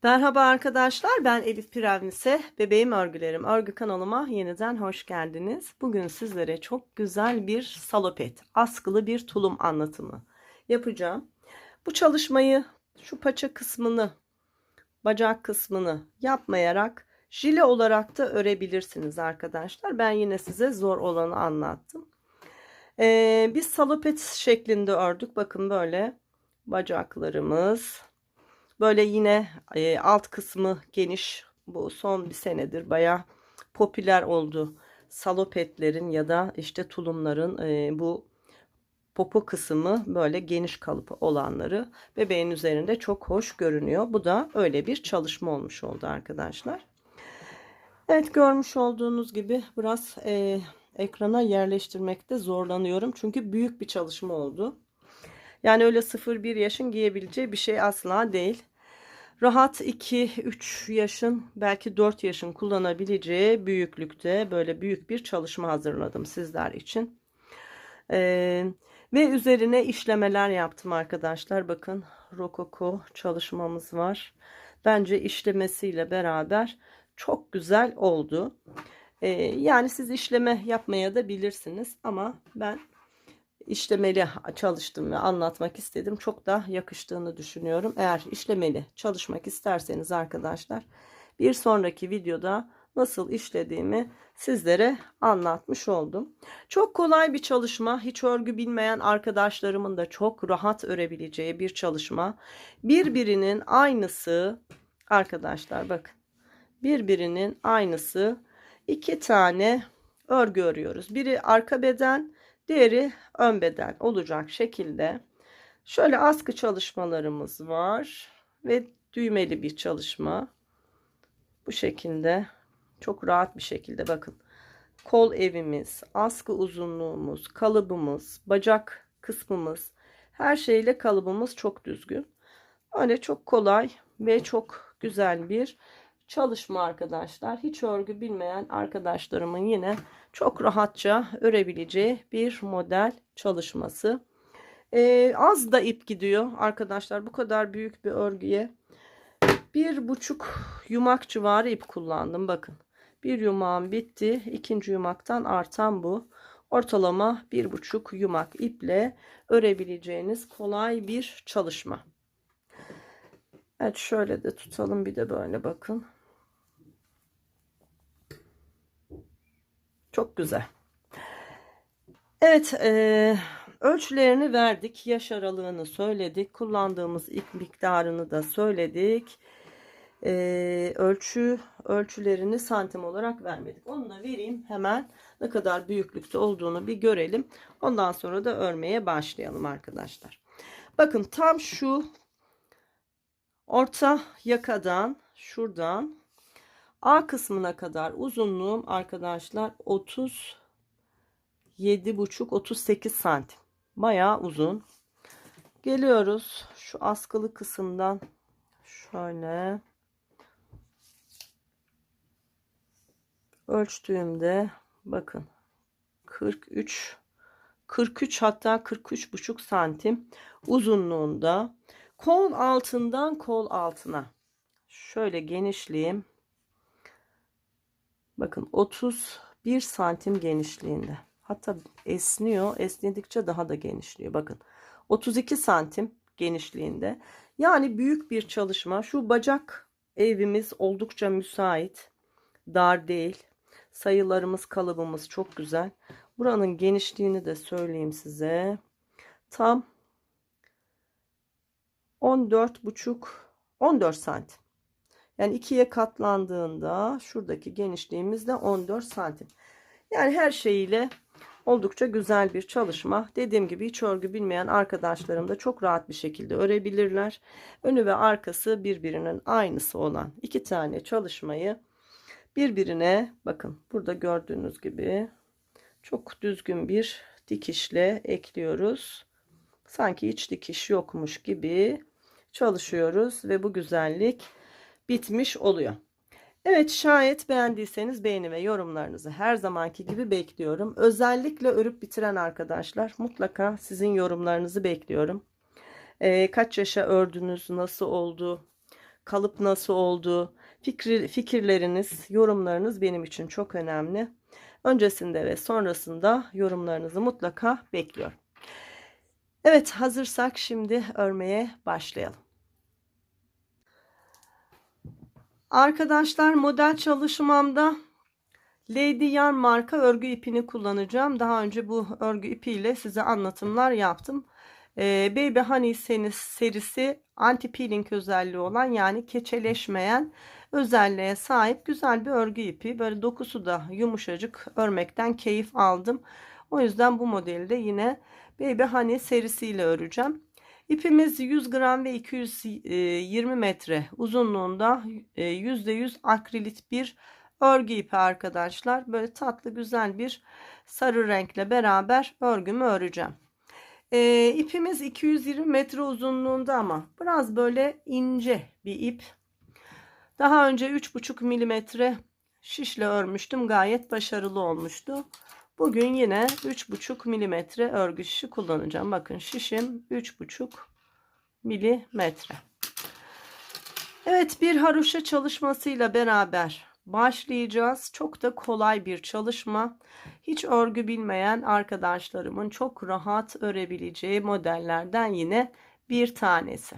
Merhaba arkadaşlar, ben Elif Piravnise. Bebeğim Örgülerim örgü kanalıma yeniden hoş geldiniz. Bugün sizlere çok güzel bir salopet, askılı bir tulum anlatımı yapacağım. Bu çalışmayı, şu paça kısmını, bacak kısmını yapmayarak jile olarak da örebilirsiniz arkadaşlar. Ben yine size zor olanı anlattım. Biz salopet şeklinde ördük. Bakın böyle bacaklarımız. Böyle yine alt kısmı geniş. Bu son bir senedir baya popüler oldu. Salopetlerin ya da işte tulumların bu popo kısmı böyle geniş kalıp olanları bebeğin üzerinde çok hoş görünüyor. Bu da öyle bir çalışma olmuş oldu arkadaşlar. Evet, görmüş olduğunuz gibi biraz ekrana yerleştirmekte zorlanıyorum. Çünkü büyük bir çalışma oldu. Yani öyle 0-1 yaşın giyebileceği bir şey asla değil. Rahat 2-3 yaşın, belki 4 yaşın kullanabileceği büyüklükte böyle büyük bir çalışma hazırladım sizler için. Ve üzerine işlemeler yaptım arkadaşlar. Bakın, rokoko çalışmamız var. Bence işlemesiyle beraber çok güzel oldu. Yani siz işleme yapmaya da bilirsiniz ama ben işlemeli çalıştım ve anlatmak istedim. Çok da yakıştığını düşünüyorum. Eğer işlemeli çalışmak isterseniz arkadaşlar, bir sonraki videoda nasıl işlediğimi sizlere anlatmış oldum. Çok kolay bir çalışma. Hiç örgü bilmeyen arkadaşlarımın da çok rahat örebileceği bir çalışma. Birbirinin aynısı arkadaşlar, bakın. Birbirinin aynısı iki tane örgü örüyoruz. Biri arka beden, diğeri ön beden olacak şekilde. Şöyle askı çalışmalarımız var ve düğmeli bir çalışma. Bu şekilde çok rahat bir şekilde, bakın. Kol evimiz, askı uzunluğumuz, kalıbımız, bacak kısmımız, her şeyle kalıbımız çok düzgün. Öyle çok kolay ve çok güzel bir çalışma arkadaşlar. Hiç örgü bilmeyen arkadaşlarımın yine çok rahatça örebileceği bir model çalışması. Az da ip gidiyor arkadaşlar. Bu kadar büyük bir örgüye 1,5 yumak civarı ip kullandım. Bakın, bir yumağım bitti. İkinci yumaktan artan bu. Ortalama 1,5 yumak iple örebileceğiniz kolay bir çalışma. Evet, şöyle de tutalım, bir de böyle bakın. Çok güzel. Evet, ölçülerini verdik. Yaş aralığını söyledik. Kullandığımız ip miktarını da söyledik. Ölçülerini santim olarak vermedik. Onu da vereyim hemen, ne kadar büyüklükte olduğunu bir görelim. Ondan sonra da örmeye başlayalım arkadaşlar. Bakın, tam şu orta yakadan şuradan A kısmına kadar uzunluğum arkadaşlar 37,5-38 santim. Bayağı uzun. Geliyoruz şu askılı kısımdan şöyle ölçtüğümde, bakın, 43, hatta 43,5 santim uzunluğunda. Kol altından kol altına şöyle genişliğim, bakın, 31 santim genişliğinde. Hatta esniyor. Esnedikçe daha da genişliyor. Bakın, 32 santim genişliğinde. Yani büyük bir çalışma. Şu bacak evimiz oldukça müsait. Dar değil. Sayılarımız, kalıbımız çok güzel. Buranın genişliğini de söyleyeyim size. Tam 14,5-14 santim. Yani ikiye katlandığında şuradaki genişliğimiz de 14 santim. Yani her şeyiyle oldukça güzel bir çalışma. Dediğim gibi hiç örgü bilmeyen arkadaşlarım da çok rahat bir şekilde örebilirler. Önü ve arkası birbirinin aynısı olan iki tane çalışmayı birbirine, bakın, burada gördüğünüz gibi çok düzgün bir dikişle ekliyoruz. Sanki hiç dikiş yokmuş gibi çalışıyoruz ve bu güzellik bitmiş oluyor. Evet, şayet beğendiyseniz beğeni ve yorumlarınızı her zamanki gibi bekliyorum. Özellikle örüp bitiren arkadaşlar, mutlaka sizin yorumlarınızı bekliyorum. Kaç yaşa ördünüz, nasıl oldu, kalıp nasıl oldu, fikirleriniz, yorumlarınız benim için çok önemli. Öncesinde ve sonrasında yorumlarınızı mutlaka bekliyorum. Evet, hazırsak şimdi örmeye başlayalım. Arkadaşlar, model çalışmamda Lady Yarn marka örgü ipini kullanacağım. Daha önce bu örgü ipiyle size anlatımlar yaptım. Baby Honey serisi anti peeling özelliği olan, yani keçeleşmeyen özelliğe sahip güzel bir örgü ipi. Böyle dokusu da yumuşacık, örmekten keyif aldım. O yüzden bu modeli de yine Baby Honey serisiyle öreceğim. İpimiz 100 gram ve 220 metre uzunluğunda %100 akrilit bir örgü ipi arkadaşlar. Böyle tatlı güzel bir sarı renkle beraber örgümü öreceğim. İpimiz 220 metre uzunluğunda ama biraz böyle ince bir ip. Daha önce 3,5 milimetre şişle örmüştüm. Gayet başarılı olmuştu. Bugün yine 3,5 milimetre örgü şişi kullanacağım. Bakın, şişim 3,5 milimetre. Evet, bir haroşa çalışmasıyla beraber başlayacağız. Çok da kolay bir çalışma. Hiç örgü bilmeyen arkadaşlarımın çok rahat örebileceği modellerden yine bir tanesi.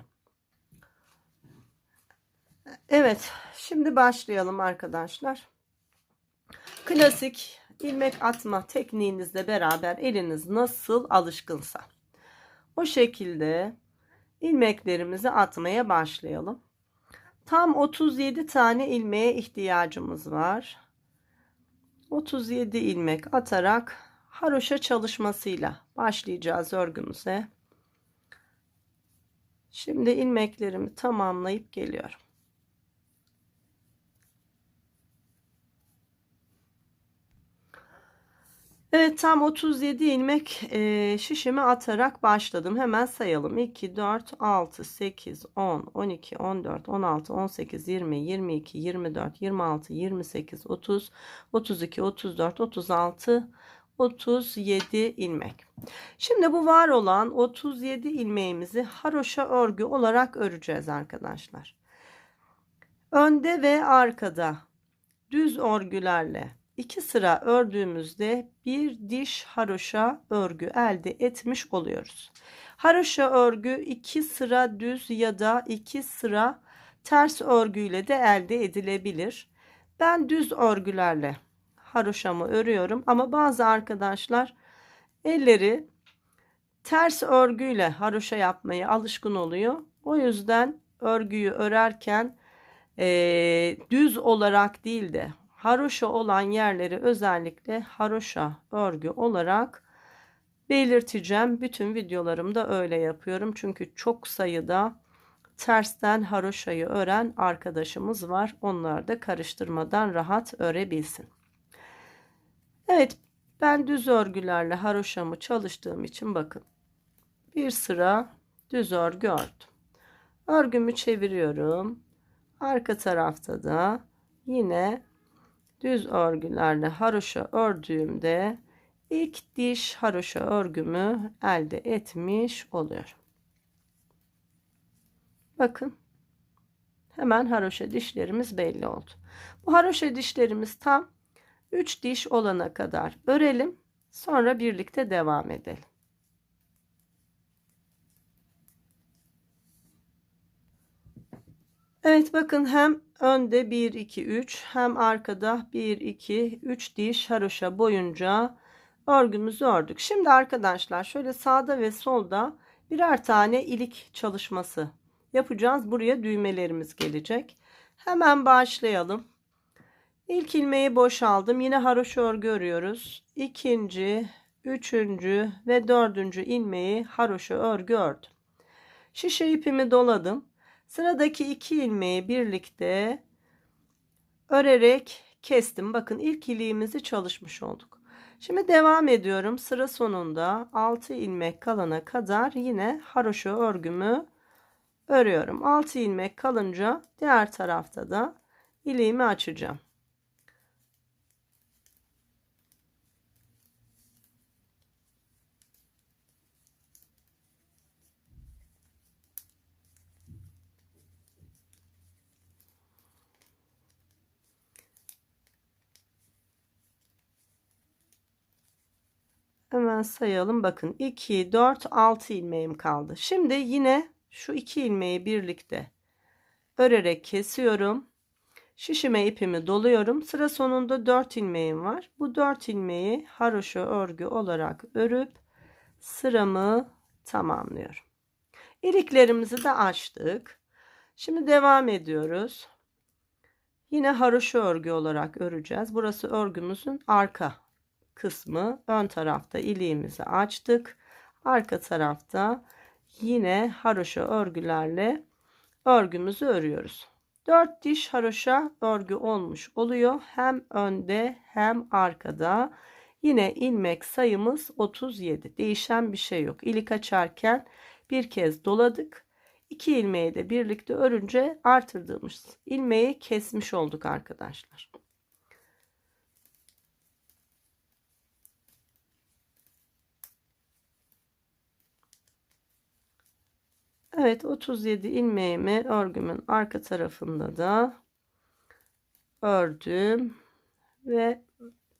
Evet, şimdi başlayalım arkadaşlar. Klasik ilmek atma tekniğinizle beraber eliniz nasıl alışkınsa o şekilde ilmeklerimizi atmaya başlayalım. Tam 37 tane ilmeğe ihtiyacımız var. 37 ilmek atarak haroşa çalışmasıyla başlayacağız örgümüze. Şimdi ilmeklerimi tamamlayıp geliyorum. Evet, tam 37 ilmek şişimi atarak başladım. Hemen sayalım. 2, 4, 6, 8, 10, 12, 14, 16, 18, 20, 22, 24, 26, 28, 30, 32, 34, 36, 37 ilmek. Şimdi bu var olan 37 ilmeğimizi haroşa örgü olarak öreceğiz arkadaşlar. Önde ve arkada düz örgülerle 2 sıra ördüğümüzde bir diş haroşa örgü elde etmiş oluyoruz. Haroşa örgü 2 sıra düz ya da 2 sıra ters örgüyle de elde edilebilir. Ben düz örgülerle haroşamı örüyorum ama bazı arkadaşlar elleri ters örgüyle haroşa yapmaya alışkın oluyor. O yüzden örgüyü örerken düz olarak değil de haroşa olan yerleri özellikle haroşa örgü olarak belirteceğim. Bütün videolarımda öyle yapıyorum. Çünkü çok sayıda tersten haroşayı ören arkadaşımız var. Onlar da karıştırmadan rahat örebilsin. Evet, ben düz örgülerle haroşamı çalıştığım için bakın. Bir sıra düz örgü ördüm. Örgümü çeviriyorum. Arka tarafta da yine düz örgülerle haroşa ördüğümde ilk diş haroşa örgümü elde etmiş oluyorum. Bakın, hemen haroşa dişlerimiz belli oldu. Bu haroşa dişlerimiz tam 3 diş olana kadar örelim. Sonra birlikte devam edelim. Evet, bakın, hem önde 1 2 3 hem arkada 1 2 3 diş haroşa boyunca örgümüzü ördük. Şimdi arkadaşlar şöyle sağda ve solda birer tane ilik çalışması yapacağız. Buraya düğmelerimiz gelecek. Hemen başlayalım. İlk ilmeği boşaldım. Yine haroşa örgü örüyoruz. İkinci, üçüncü ve dördüncü ilmeği haroşa örgü ördüm. Şişe ipimi doladım. Sıradaki 2 ilmeği birlikte örerek kestim. Bakın, ilk iliğimizi çalışmış olduk. Şimdi devam ediyorum. Sıra sonunda 6 ilmek kalana kadar yine haroşa örgümü örüyorum. 6 ilmek kalınca diğer tarafta da iliğimi açacağım. Hemen sayalım. Bakın 2, 4, 6 ilmeğim kaldı. Şimdi yine şu 2 ilmeği birlikte örerek kesiyorum. Şişime ipimi doluyorum. Sıra sonunda 4 ilmeğim var. Bu 4 ilmeği haroşa örgü olarak örüp sıramı tamamlıyorum. İliklerimizi de açtık. Şimdi devam ediyoruz. Yine haroşa örgü olarak öreceğiz. Burası örgümüzün arka kısmı. Ön tarafta iliğimizi açtık. Arka tarafta yine haroşa örgülerle örgümüzü örüyoruz. 4 diş haroşa örgü olmuş oluyor. Hem önde hem arkada. Yine ilmek sayımız 37. Değişen bir şey yok. İlik açarken bir kez doladık. 2 ilmeği de birlikte örünce artırdığımız ilmeği kesmiş olduk arkadaşlar. Evet, 37 ilmeğimi örgümün arka tarafında da ördüm ve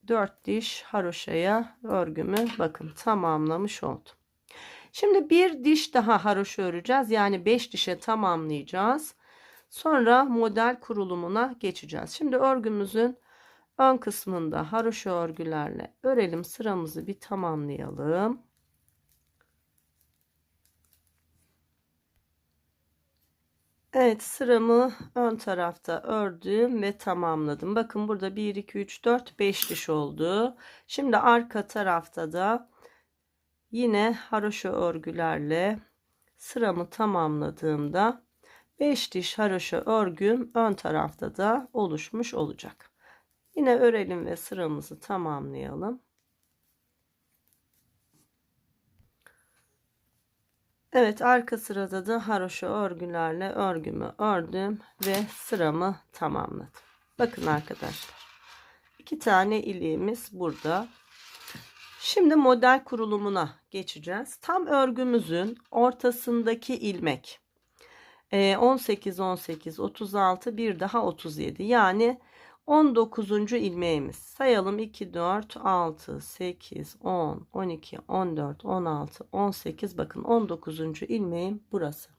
4 diş haroşaya örgümü bakın tamamlamış oldum. Şimdi bir diş daha haroşa öreceğiz. Yani 5 dişe tamamlayacağız. Sonra model kurulumuna geçeceğiz. Şimdi örgümüzün ön kısmında haroşa örgülerle örelim. Sıramızı bir tamamlayalım. Evet, sıramı ön tarafta ördüm ve tamamladım. Bakın burada 1, 2, 3, 4, 5 diş oldu. Şimdi arka tarafta da yine haroşa örgülerle sıramı tamamladığımda 5 diş haroşa örgüm ön tarafta da oluşmuş olacak. Yine örelim ve sıramızı tamamlayalım. Evet, arka sırada da haroşa örgülerle örgümü ördüm ve sıramı tamamladım. Bakın arkadaşlar, 2 tane iliğimiz burada. Şimdi model kurulumuna geçeceğiz. Tam örgümüzün ortasındaki ilmek 18, 18, 36, bir daha 37. Yani 19. ilmeğimiz. Sayalım: 2, 4, 6, 8, 10, 12, 14, 16, 18. Bakın 19. ilmeğim burası.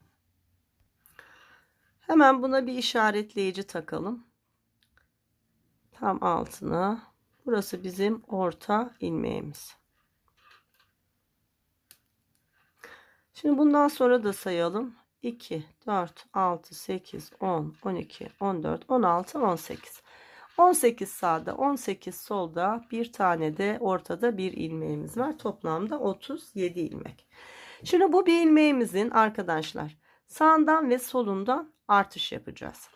Hemen buna bir işaretleyici takalım. Tam altına. Burası bizim orta ilmeğimiz. Şimdi bundan sonra da sayalım: 2, 4, 6, 8, 10, 12, 14, 16, 18. 18 sağda, 18 solda, bir tane de ortada bir ilmeğimiz var. Toplamda 37 ilmek. Şimdi bu bir ilmeğimizin arkadaşlar sağından ve solundan artış yapacağız.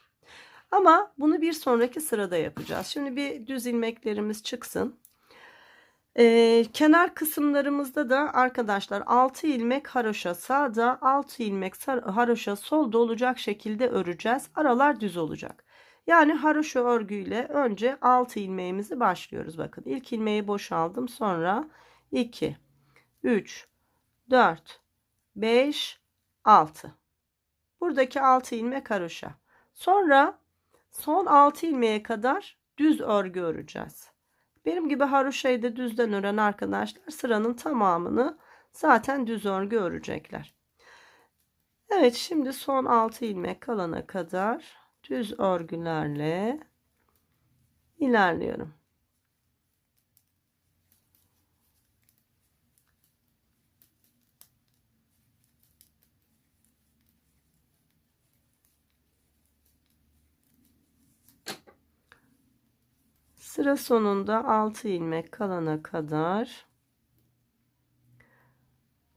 Ama bunu bir sonraki sırada yapacağız. Şimdi bir düz ilmeklerimiz çıksın. Kenar kısımlarımızda da arkadaşlar 6 ilmek haroşa sağda, 6 ilmek haroşa solda olacak şekilde öreceğiz. Aralar düz olacak. Yani haroşa örgüyle önce 6 ilmeğimizi başlıyoruz. Bakın ilk ilmeği boşaldım. Sonra 2, 3, 4, 5, 6. Buradaki 6 ilmek haroşa. Sonra son 6 ilmeğe kadar düz örgü öreceğiz. Benim gibi haroşayı da düzden ören arkadaşlar sıranın tamamını zaten düz örgü örecekler. Evet, şimdi son 6 ilmek kalana kadar düz örgülerle ilerliyorum. Sıra sonunda 6 ilmek kalana kadar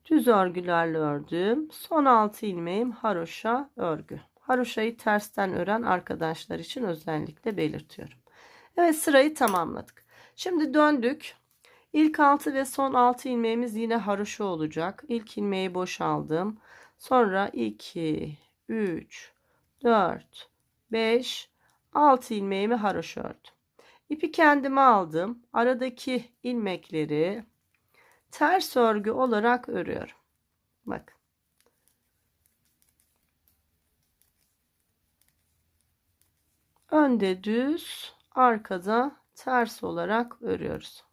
düz örgülerle ördüm. Son 6 ilmeğim haroşa örgü. Haroşayı tersten ören arkadaşlar için özellikle belirtiyorum. Evet, sırayı tamamladık. Şimdi döndük. İlk 6 ve son 6 ilmeğimiz yine haroşa olacak. İlk ilmeği boşaldım. Sonra 2, 3, 4, 5, 6 ilmeğimi haroşa ördüm. İpi kendime aldım. Aradaki ilmekleri ters örgü olarak örüyorum. Bakın. Önde düz, arkada ters olarak örüyoruz.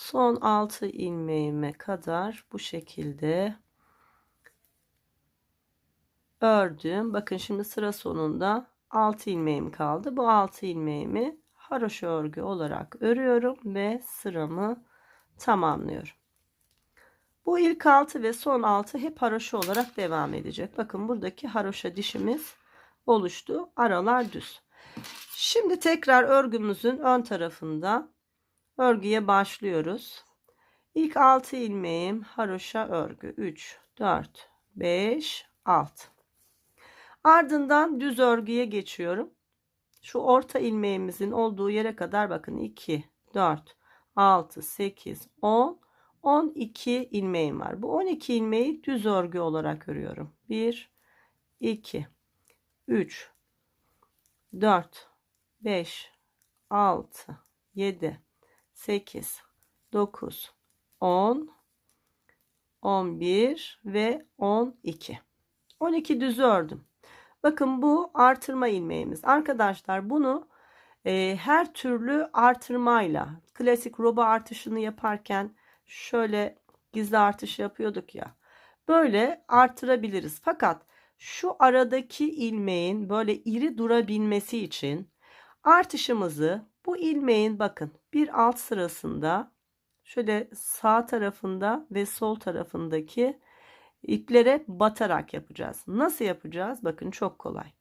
son 6 ilmeğime kadar bu şekilde ördüm. Bakın şimdi sıra sonunda 6 ilmeğim kaldı. Bu 6 ilmeğimi haroşa örgü olarak örüyorum ve sıramı tamamlıyorum. Bu ilk 6 ve son 6 hep haroşa olarak devam edecek. Bakın buradaki haroşa dişimiz oluştu. Aralar düz. Şimdi tekrar örgümüzün ön tarafında örgüye başlıyoruz. İlk 6 ilmeğim haroşa örgü. 3, 4, 5, 6. Ardından düz örgüye geçiyorum. Şu orta ilmeğimizin olduğu yere kadar bakın 2, 4, 6, 8, 10, 12 ilmeğim var. Bu 12 ilmeği düz örgü olarak örüyorum. 1, 2, 3, 4, 5, 6, 7, 8, 9, 10, 11 ve 12. 12 düz ördüm. Bakın bu artırma ilmeğimiz. Arkadaşlar bunu her türlü artırmayla, klasik roba artışını yaparken şöyle gizli artış yapıyorduk ya. Böyle artırabiliriz. Fakat şu aradaki ilmeğin böyle iri durabilmesi için artışımızı bu ilmeğin bakın bir alt sırasında şöyle sağ tarafında ve sol tarafındaki iplere batarak yapacağız. Nasıl yapacağız? Bakın çok kolay.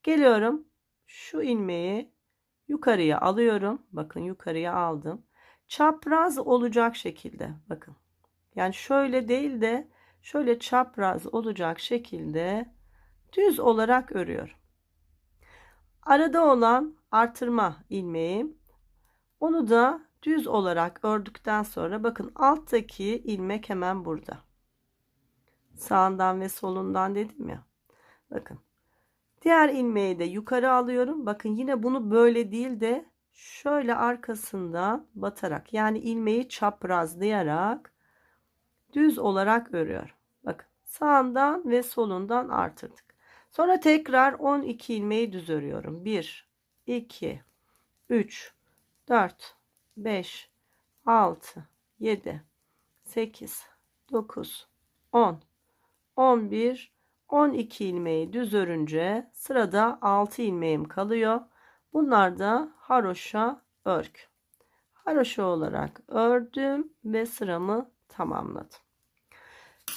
Geliyorum. Şu ilmeği yukarıya alıyorum. Bakın yukarıya aldım. Çapraz olacak şekilde. Bakın. Yani şöyle değil de şöyle çapraz olacak şekilde düz olarak örüyorum. Arada olan artırma ilmeğim. Onu da düz olarak ördükten sonra bakın alttaki ilmek hemen burada. Sağından ve solundan dedim ya. Bakın. Diğer ilmeği de yukarı alıyorum. Bakın yine bunu böyle değil de şöyle arkasından batarak yani ilmeği çaprazlayarak düz olarak örüyorum. Bakın sağından ve solundan artırdık. Sonra tekrar 12 ilmeği düz örüyorum. 1, 2, 3, 4, 5, 6, 7, 8, 9, 10, 11, 12 ilmeği düz örünce sırada 6 ilmeğim kalıyor. Bunlar da haroşa örgü. Haroşa olarak ördüm ve sıramı tamamladım.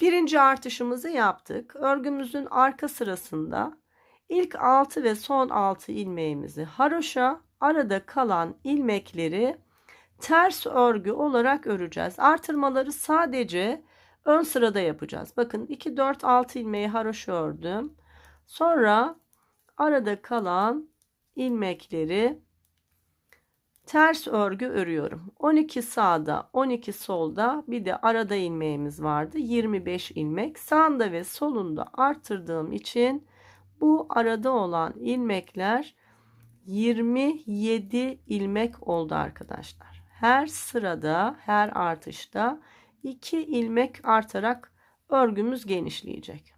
Birinci artışımızı yaptık. Örgümüzün arka sırasında ilk 6 ve son 6 ilmeğimizi haroşa, arada kalan ilmekleri ters örgü olarak öreceğiz. Artırmaları sadece ön sırada yapacağız. Bakın 2, 4, 6 ilmeği haroşa ördüm. Sonra arada kalan ilmekleri ters örgü örüyorum. 12 sağda, 12 solda, bir de arada ilmeğimiz vardı. 25 ilmek. Sağında ve solunda artırdığım için bu arada olan ilmekler 27 ilmek oldu arkadaşlar. Her sırada, her artışta 2 ilmek artarak örgümüz genişleyecek.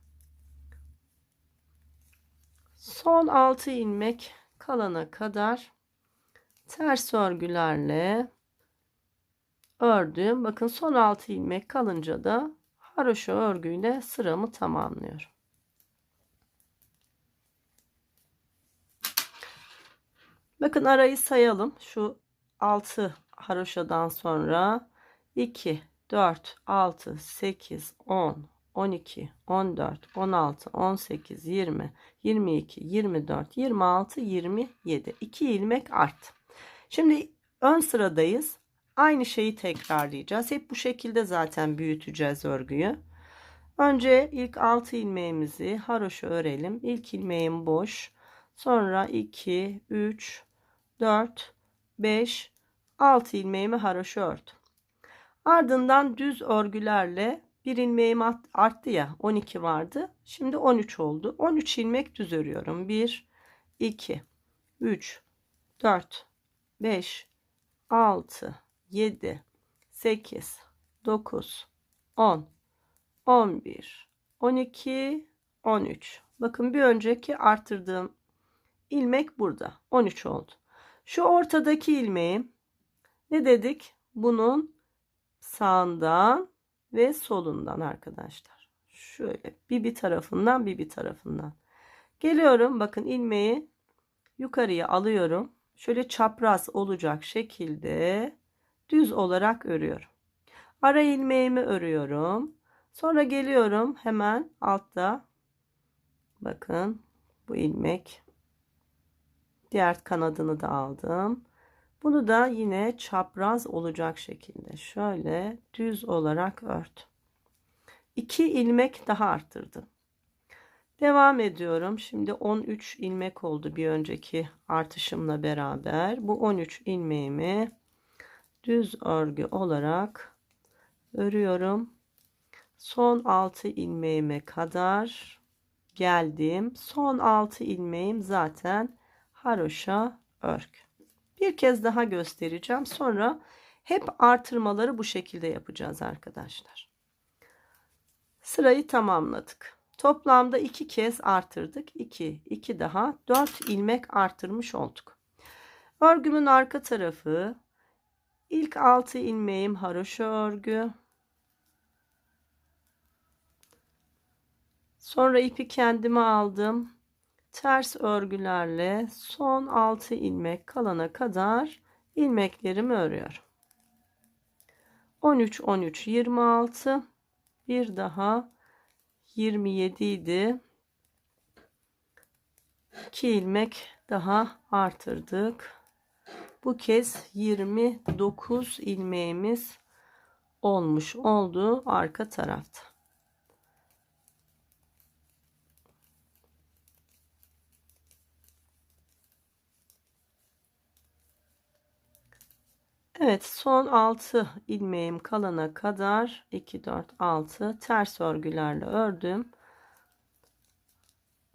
Son 6 ilmek kalana kadar ters örgülerle ördüm. Bakın son 6 ilmek kalınca da haroşa örgüyle sıramı tamamlıyorum. Bakın arayı sayalım. Şu 6 haroşadan sonra 2, 4, 6, 8, 10, 12, 14, 16, 18, 20, 22, 24, 26, 27. 2 ilmek arttı. Şimdi ön sıradayız. Aynı şeyi tekrarlayacağız. Hep bu şekilde zaten büyüteceğiz örgüyü. Önce ilk 6 ilmeğimizi haroşa örelim. İlk ilmeğim boş. Sonra 2, 3, 4, 5, 6 ilmeğimi haroşa ördüm. Ardından düz örgülerle bir ilmeğim arttı ya, 12 vardı. Şimdi 13 oldu. 13 ilmek düz örüyorum. 1, 2, 3, 4, 5, 6, 7, 8, 9, 10, 11, 12, 13. Bakın bir önceki arttırdığım ilmek burada. 13 oldu. Şu ortadaki ilmeğim ne dedik? Bunun sağından ve solundan arkadaşlar. Şöyle bir tarafından bir tarafından. Geliyorum, bakın ilmeği yukarıya alıyorum. Şöyle çapraz olacak şekilde düz olarak örüyorum. Ara ilmeğimi örüyorum. Sonra geliyorum hemen altta. Bakın bu ilmek. Diğer kanadını da aldım. Bunu da yine çapraz olacak şekilde şöyle düz olarak ördüm. 2 ilmek daha arttırdım. Devam ediyorum. Şimdi 13 ilmek oldu bir önceki artışımla beraber. Bu 13 ilmeğimi düz örgü olarak örüyorum. Son 6 ilmeğime kadar geldim. Son 6 ilmeğim zaten haroşa örgü. Bir kez daha göstereceğim. Sonra hep artırmaları bu şekilde yapacağız arkadaşlar. Sırayı tamamladık. Toplamda 2 kez artırdık. 2 daha 4 ilmek artırmış olduk. Örgümün arka tarafı, ilk 6 ilmeğim haroşa örgü. Sonra ipi kendime aldım. Ters örgülerle son 6 ilmek kalana kadar ilmeklerimi örüyorum. 13 13 26, bir daha 27 idi. 2 ilmek daha artırdık. Bu kez 29 ilmeğimiz olmuş oldu arka tarafta. Evet, son 6 ilmeğim kalana kadar 2 4 6 ters örgülerle ördüm.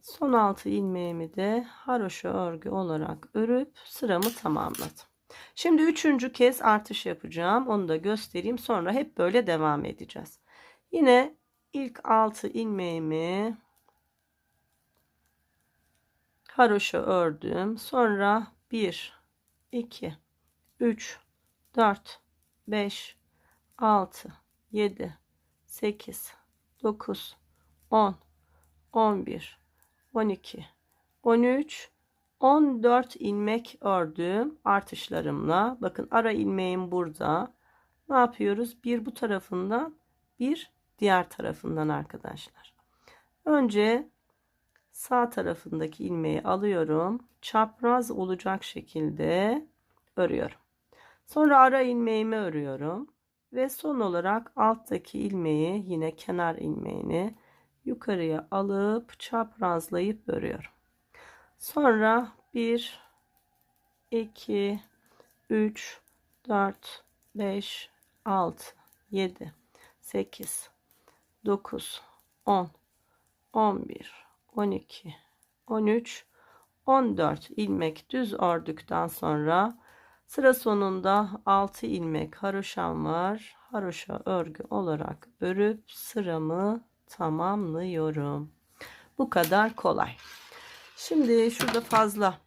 Son 6 ilmeğimi de haroşa örgü olarak örüp sıramı tamamladım. Şimdi 3. kez artış yapacağım. Onu da göstereyim. Sonra hep böyle devam edeceğiz. Yine ilk 6 ilmeğimi haroşa ördüm. Sonra 1 2 3 4 5 6 7 8 9 10 11 12 13 14 ilmek ördüm artışlarımla. Bakın ara ilmeğim burada. Ne yapıyoruz? Bir bu tarafından, bir diğer tarafından arkadaşlar. Önce sağ tarafındaki ilmeği alıyorum. Çapraz olacak şekilde örüyorum. Sonra ara ilmeğimi örüyorum ve son olarak alttaki ilmeği, yine kenar ilmeğini yukarıya alıp çaprazlayıp örüyorum. Sonra 1 2 3 4 5 6 7 8 9 10 11 12 13 14 ilmek düz ördükten sonra sıra sonunda 6 ilmek haroşam var. Haroşa örgü olarak örüp sıramı tamamlıyorum. Bu kadar kolay. Şimdi şurada fazla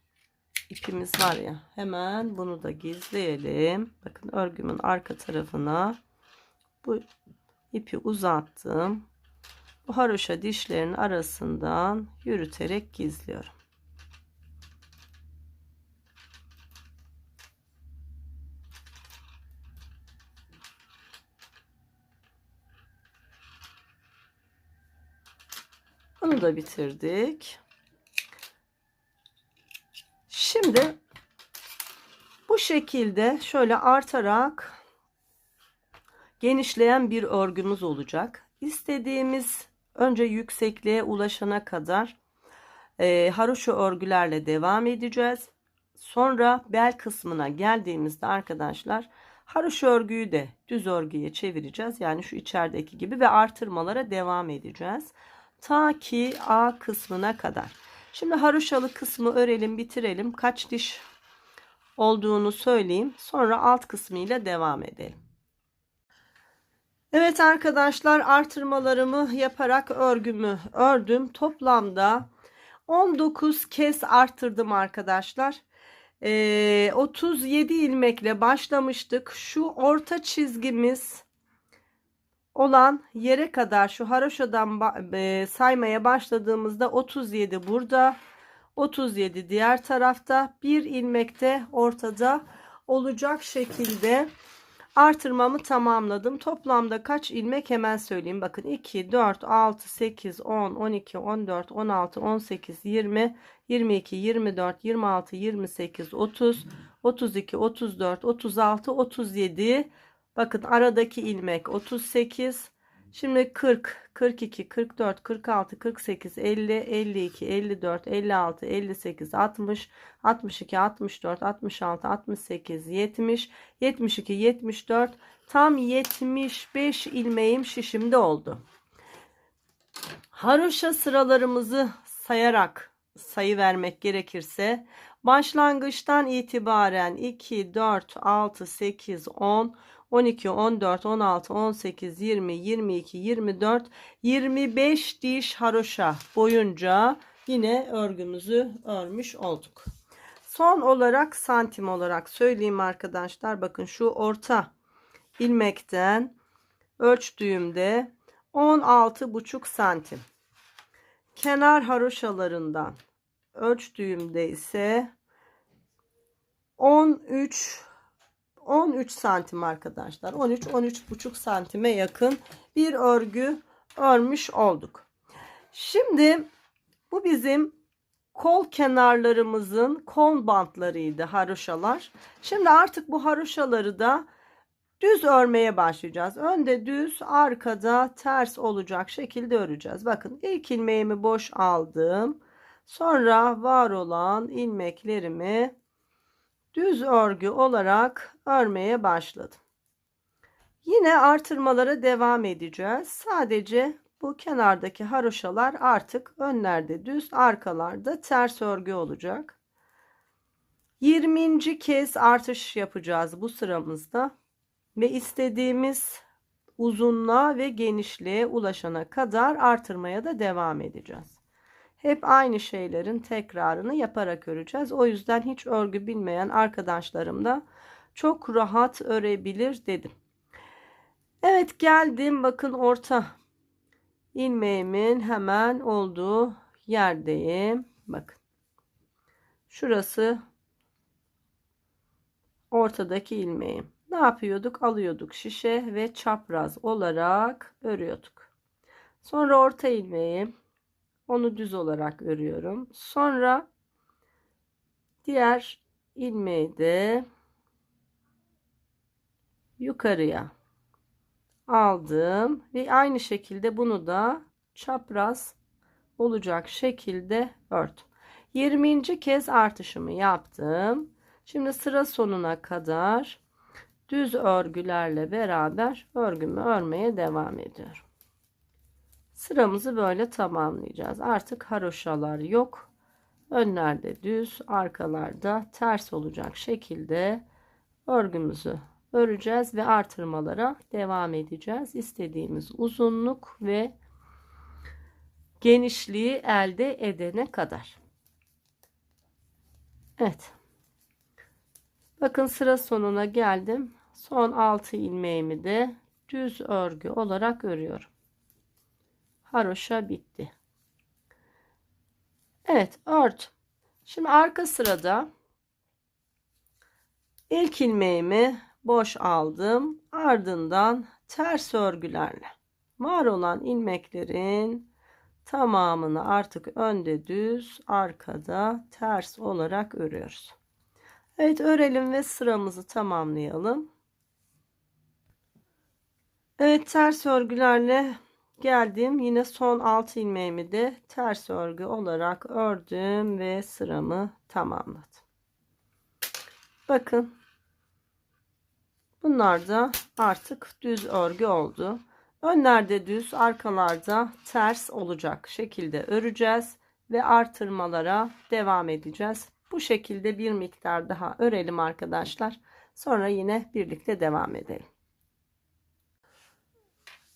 ipimiz var ya, hemen bunu da gizleyelim. Bakın örgümün arka tarafına bu ipi uzattım. Bu haroşa dişlerin arasından yürüterek gizliyorum. Bunu da bitirdik. Şimdi bu şekilde şöyle artarak genişleyen bir örgümüz olacak. İstediğimiz önce yüksekliğe ulaşana kadar haroşa örgülerle devam edeceğiz. Sonra bel kısmına geldiğimizde arkadaşlar haroşa örgüyü de düz örgüye çevireceğiz. Yani şu içerideki gibi ve artırmalara devam edeceğiz. Ta ki A kısmına kadar. Şimdi haroşalı kısmı örelim, bitirelim. Kaç diş olduğunu söyleyeyim. Sonra alt kısmıyla devam edelim. Evet arkadaşlar, artırmalarımı yaparak örgümü ördüm. Toplamda 19 kez arttırdım arkadaşlar. 37 ilmekle başlamıştık. Şu orta çizgimiz olan yere kadar şu haroşadan saymaya başladığımızda 37 burada, 37 diğer tarafta, bir ilmekte ortada olacak şekilde artırmamı tamamladım. Toplamda kaç ilmek hemen söyleyeyim. Bakın 2, 4, 6, 8, 10, 12, 14, 16, 18, 20, 22, 24, 26, 28, 30, 32, 34, 36, 37. Bakın aradaki ilmek 38. Şimdi 40, 42, 44, 46, 48, 50, 52, 54, 56, 58, 60, 62, 64, 66, 68, 70, 72, 74, tam 75 ilmeğim şişimde oldu. Haroşa sıralarımızı sayarak sayı vermek gerekirse başlangıçtan itibaren 2, 4, 6, 8, 10, 12, 14, 16, 18, 20, 22, 24, 25 diş haroşa boyunca yine örgümüzü örmüş olduk. Son olarak santim olarak söyleyeyim arkadaşlar. Bakın şu orta ilmekten ölçtüğümde 16,5 santim. Kenar haroşalarından ölçtüğümde ise 13 santim arkadaşlar. 13-13,5 santime yakın bir örgü örmüş olduk. Şimdi bu bizim kol kenarlarımızın kol bantlarıydı haroşalar. Şimdi artık bu haroşaları da düz örmeye başlayacağız. Önde düz, arkada ters olacak şekilde öreceğiz. Bakın ilk ilmeğimi boş aldım. Sonra var olan ilmeklerimi düz örgü olarak örmeye başladım. Yine artırmalara devam edeceğiz. Sadece bu kenardaki haroşalar artık önlerde düz, arkalarda ters örgü olacak. 20. kez artış yapacağız bu sıramızda ve istediğimiz uzunluğa ve genişliğe ulaşana kadar artırmaya da devam edeceğiz. Hep aynı şeylerin tekrarını yaparak öreceğiz. O yüzden hiç örgü bilmeyen arkadaşlarım da çok rahat örebilir dedim. Evet, geldim. Bakın orta ilmeğimin hemen olduğu yerdeyim. Bakın. Şurası ortadaki ilmeğim. Ne yapıyorduk? Alıyorduk şişe ve çapraz olarak örüyorduk. Sonra orta ilmeğim. Onu düz olarak örüyorum. Sonra diğer ilmeği de yukarıya aldım ve aynı şekilde bunu da çapraz olacak şekilde ördüm. 20. kez artışımı yaptım. Şimdi sıra sonuna kadar düz örgülerle beraber örgümü örmeye devam ediyorum. Sıramızı böyle tamamlayacağız. Artık haroşalar yok. Önlerde düz, arkalarda ters olacak şekilde örgümüzü öreceğiz ve artırmalara devam edeceğiz. İstediğimiz uzunluk ve genişliği elde edene kadar. Evet. Bakın sıra sonuna geldim. Son 6 ilmeğimi de düz örgü olarak örüyorum. Haroşa bitti. Evet, ördüm. Şimdi arka sırada ilk ilmeğimi boş aldım. Ardından ters örgülerle var olan ilmeklerin tamamını artık önde düz, arkada ters olarak örüyoruz. Evet, örelim ve sıramızı tamamlayalım. Evet, ters örgülerle geldim. Yine son 6 ilmeğimi de ters örgü olarak ördüm ve sıramı tamamladım. Bakın. Bunlar da artık düz örgü oldu. Önlerde düz, arkalarda ters olacak şekilde öreceğiz ve artırmalara devam edeceğiz. Bu şekilde bir miktar daha örelim arkadaşlar. Sonra yine birlikte devam edelim.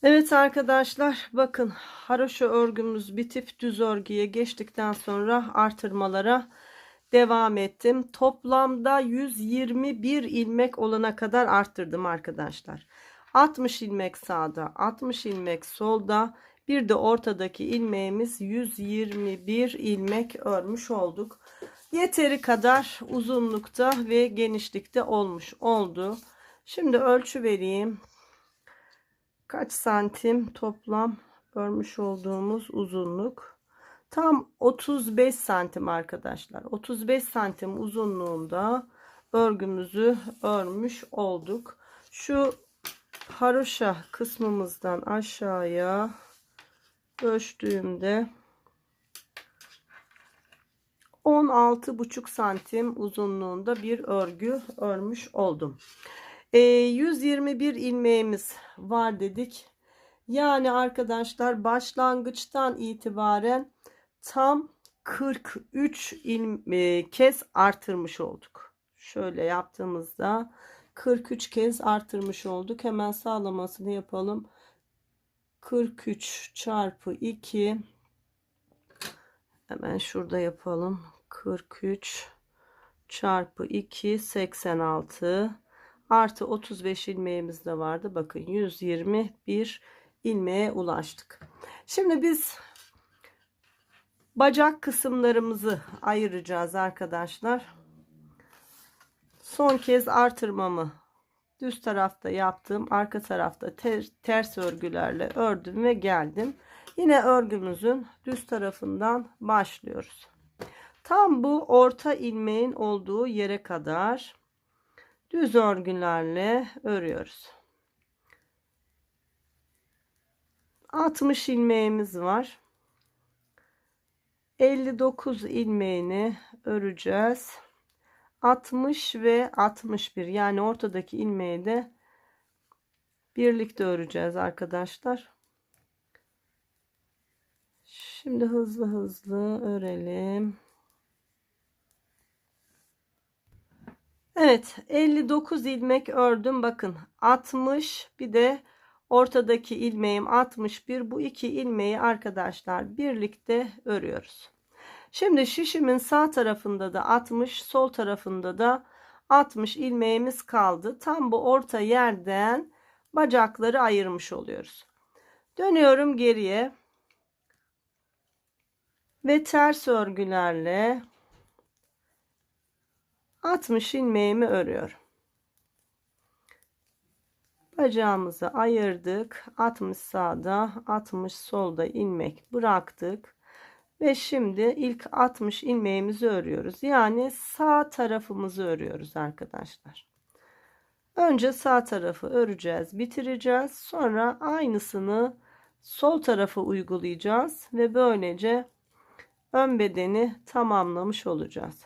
Evet arkadaşlar, bakın haroşa örgümüz bitip düz örgüye geçtikten sonra artırmalara devam ettim. Toplamda 121 ilmek olana kadar arttırdım arkadaşlar. 60 ilmek sağda, 60 ilmek solda, bir de ortadaki ilmeğimiz 121 ilmek örmüş olduk. Yeteri kadar uzunlukta ve genişlikte olmuş oldu. Şimdi ölçü vereyim. Kaç santim toplam örmüş olduğumuz uzunluk? Tam 35 santim arkadaşlar. 35 santim uzunluğunda örgümüzü örmüş olduk. Şu haroşa kısmımızdan aşağıya ölçtüğümde 16,5 santim uzunluğunda bir örgü örmüş oldum. 121 ilmeğimiz var dedik. Yani arkadaşlar başlangıçtan itibaren tam 43 kez artırmış olduk. Şöyle yaptığımızda 43 kez artırmış olduk. Hemen sağlamasını yapalım. 43 çarpı 2, hemen şurada yapalım. 43 çarpı 2 86 artı 35 ilmeğimiz de vardı. Bakın 121 ilmeğe ulaştık. Şimdi biz bacak kısımlarımızı ayıracağız arkadaşlar. Son kez artırmamı düz tarafta yaptım. Arka tarafta ters örgülerle ördüm ve geldim. Yine örgümüzün düz tarafından başlıyoruz. Tam bu orta ilmeğin olduğu yere kadar düz örgülerle örüyoruz. 60 ilmeğimiz var. 59 ilmeğini öreceğiz. 60 ve 61, yani ortadaki ilmeği de birlikte öreceğiz arkadaşlar. Şimdi hızlı hızlı örelim. Evet, 59 ilmek ördüm. Bakın 60, bir de ortadaki ilmeğim 61. Bu iki ilmeği arkadaşlar birlikte örüyoruz. Şimdi şişimin sağ tarafında da 60, sol tarafında da 60 ilmeğimiz kaldı. Tam bu orta yerden bacakları ayırmış oluyoruz. Dönüyorum geriye ve ters örgülerle 60 ilmeğimi örüyorum. Bacağımızı ayırdık. 60 sağda, 60 solda ilmek bıraktık. Ve şimdi ilk 60 ilmeğimizi örüyoruz. Yani sağ tarafımızı örüyoruz arkadaşlar. Önce sağ tarafı öreceğiz, bitireceğiz. Sonra aynısını sol tarafa uygulayacağız ve böylece ön bedeni tamamlamış olacağız.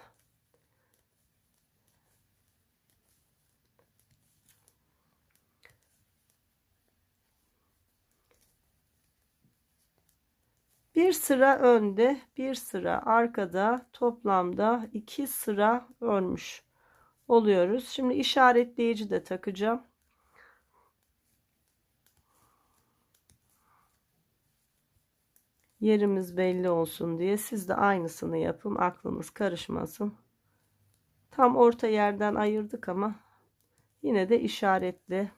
Bir sıra önde, bir sıra arkada, toplamda 2 sıra örmüş oluyoruz. Şimdi işaretleyici de takacağım. Yerimiz belli olsun diye siz de aynısını yapın, aklınız karışmasın. Tam orta yerden ayırdık ama yine de işaretle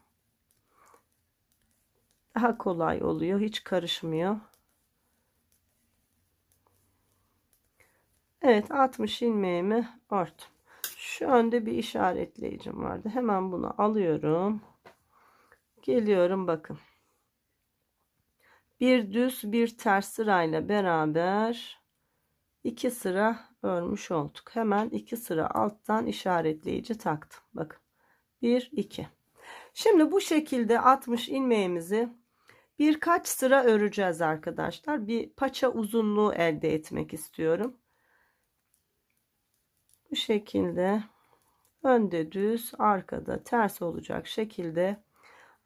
daha kolay oluyor, hiç karışmıyor. Evet, 60 ilmeğimi ördüm. Şu önde bir işaretleyicim vardı. Hemen bunu alıyorum. Geliyorum, bakın. Bir düz bir ters sırayla beraber 2 sıra örmüş olduk. Hemen 2 sıra alttan işaretleyici taktım. Bakın. 1 2. Şimdi bu şekilde 60 ilmeğimizi birkaç sıra öreceğiz arkadaşlar. Bir paça uzunluğu elde etmek istiyorum. Bu şekilde önde düz, arkada ters olacak şekilde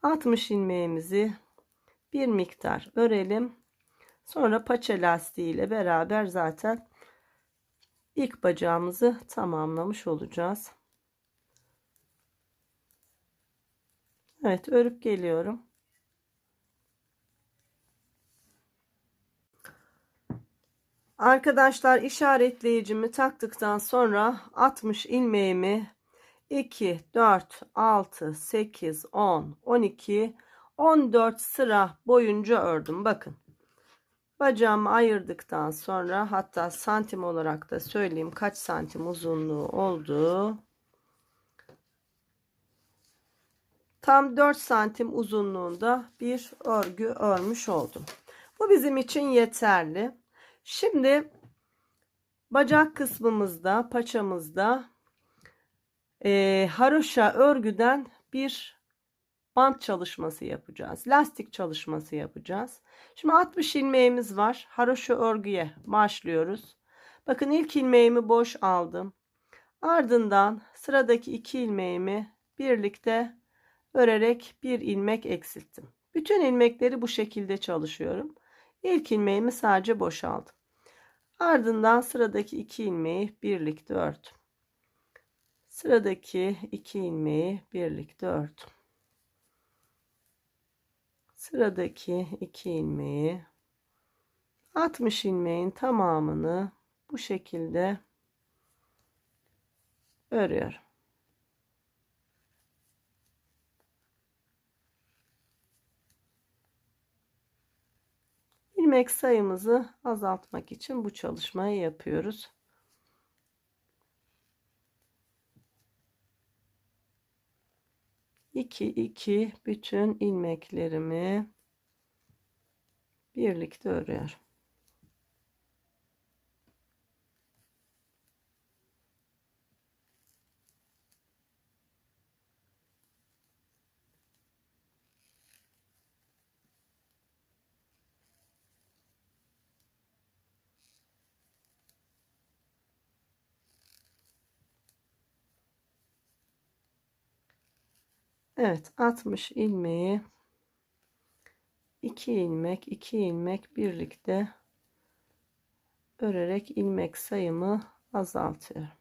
60 ilmeğimizi bir miktar örelim. Sonra paça lastiği ile beraber zaten ilk bacağımızı tamamlamış olacağız. Evet, örüp geliyorum. Arkadaşlar, işaretleyicimi taktıktan sonra 60 ilmeğimi 2 4 6 8 10 12 14 sıra boyunca ördüm. Bakın. Bacağımı ayırdıktan sonra, hatta santim olarak da söyleyeyim kaç santim uzunluğu oldu. Tam 4 santim uzunluğunda bir örgü örmüş oldum. Bu bizim için yeterli. Şimdi bacak kısmımızda, paçamızda haroşa örgüden bir bant çalışması yapacağız. Lastik çalışması yapacağız. Şimdi 60 ilmeğimiz var. Haroşa örgüye başlıyoruz. Bakın ilk ilmeğimi boş aldım. Ardından sıradaki 2 ilmeğimi birlikte örerek bir ilmek eksilttim. Bütün ilmekleri bu şekilde çalışıyorum. İlk ilmeğimi sadece boşaldım. Ardından sıradaki 2 ilmeği birlikte ördüm. Sıradaki 2 ilmeği birlikte ördüm. Sıradaki 2 ilmeği, 60 ilmeğin tamamını bu şekilde örüyorum. İlmek sayımızı azaltmak için bu çalışmayı yapıyoruz. İki bütün ilmeklerimi birlikte örüyorum. Evet, 60 ilmeği 2 ilmek birlikte örerek ilmek sayımı azaltıyorum.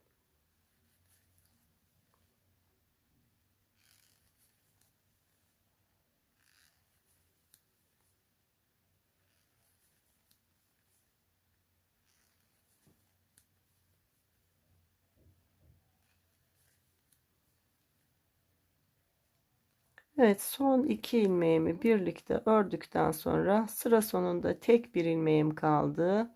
Evet, son 2 ilmeğimi birlikte ördükten sonra sıra sonunda tek bir ilmeğim kaldı.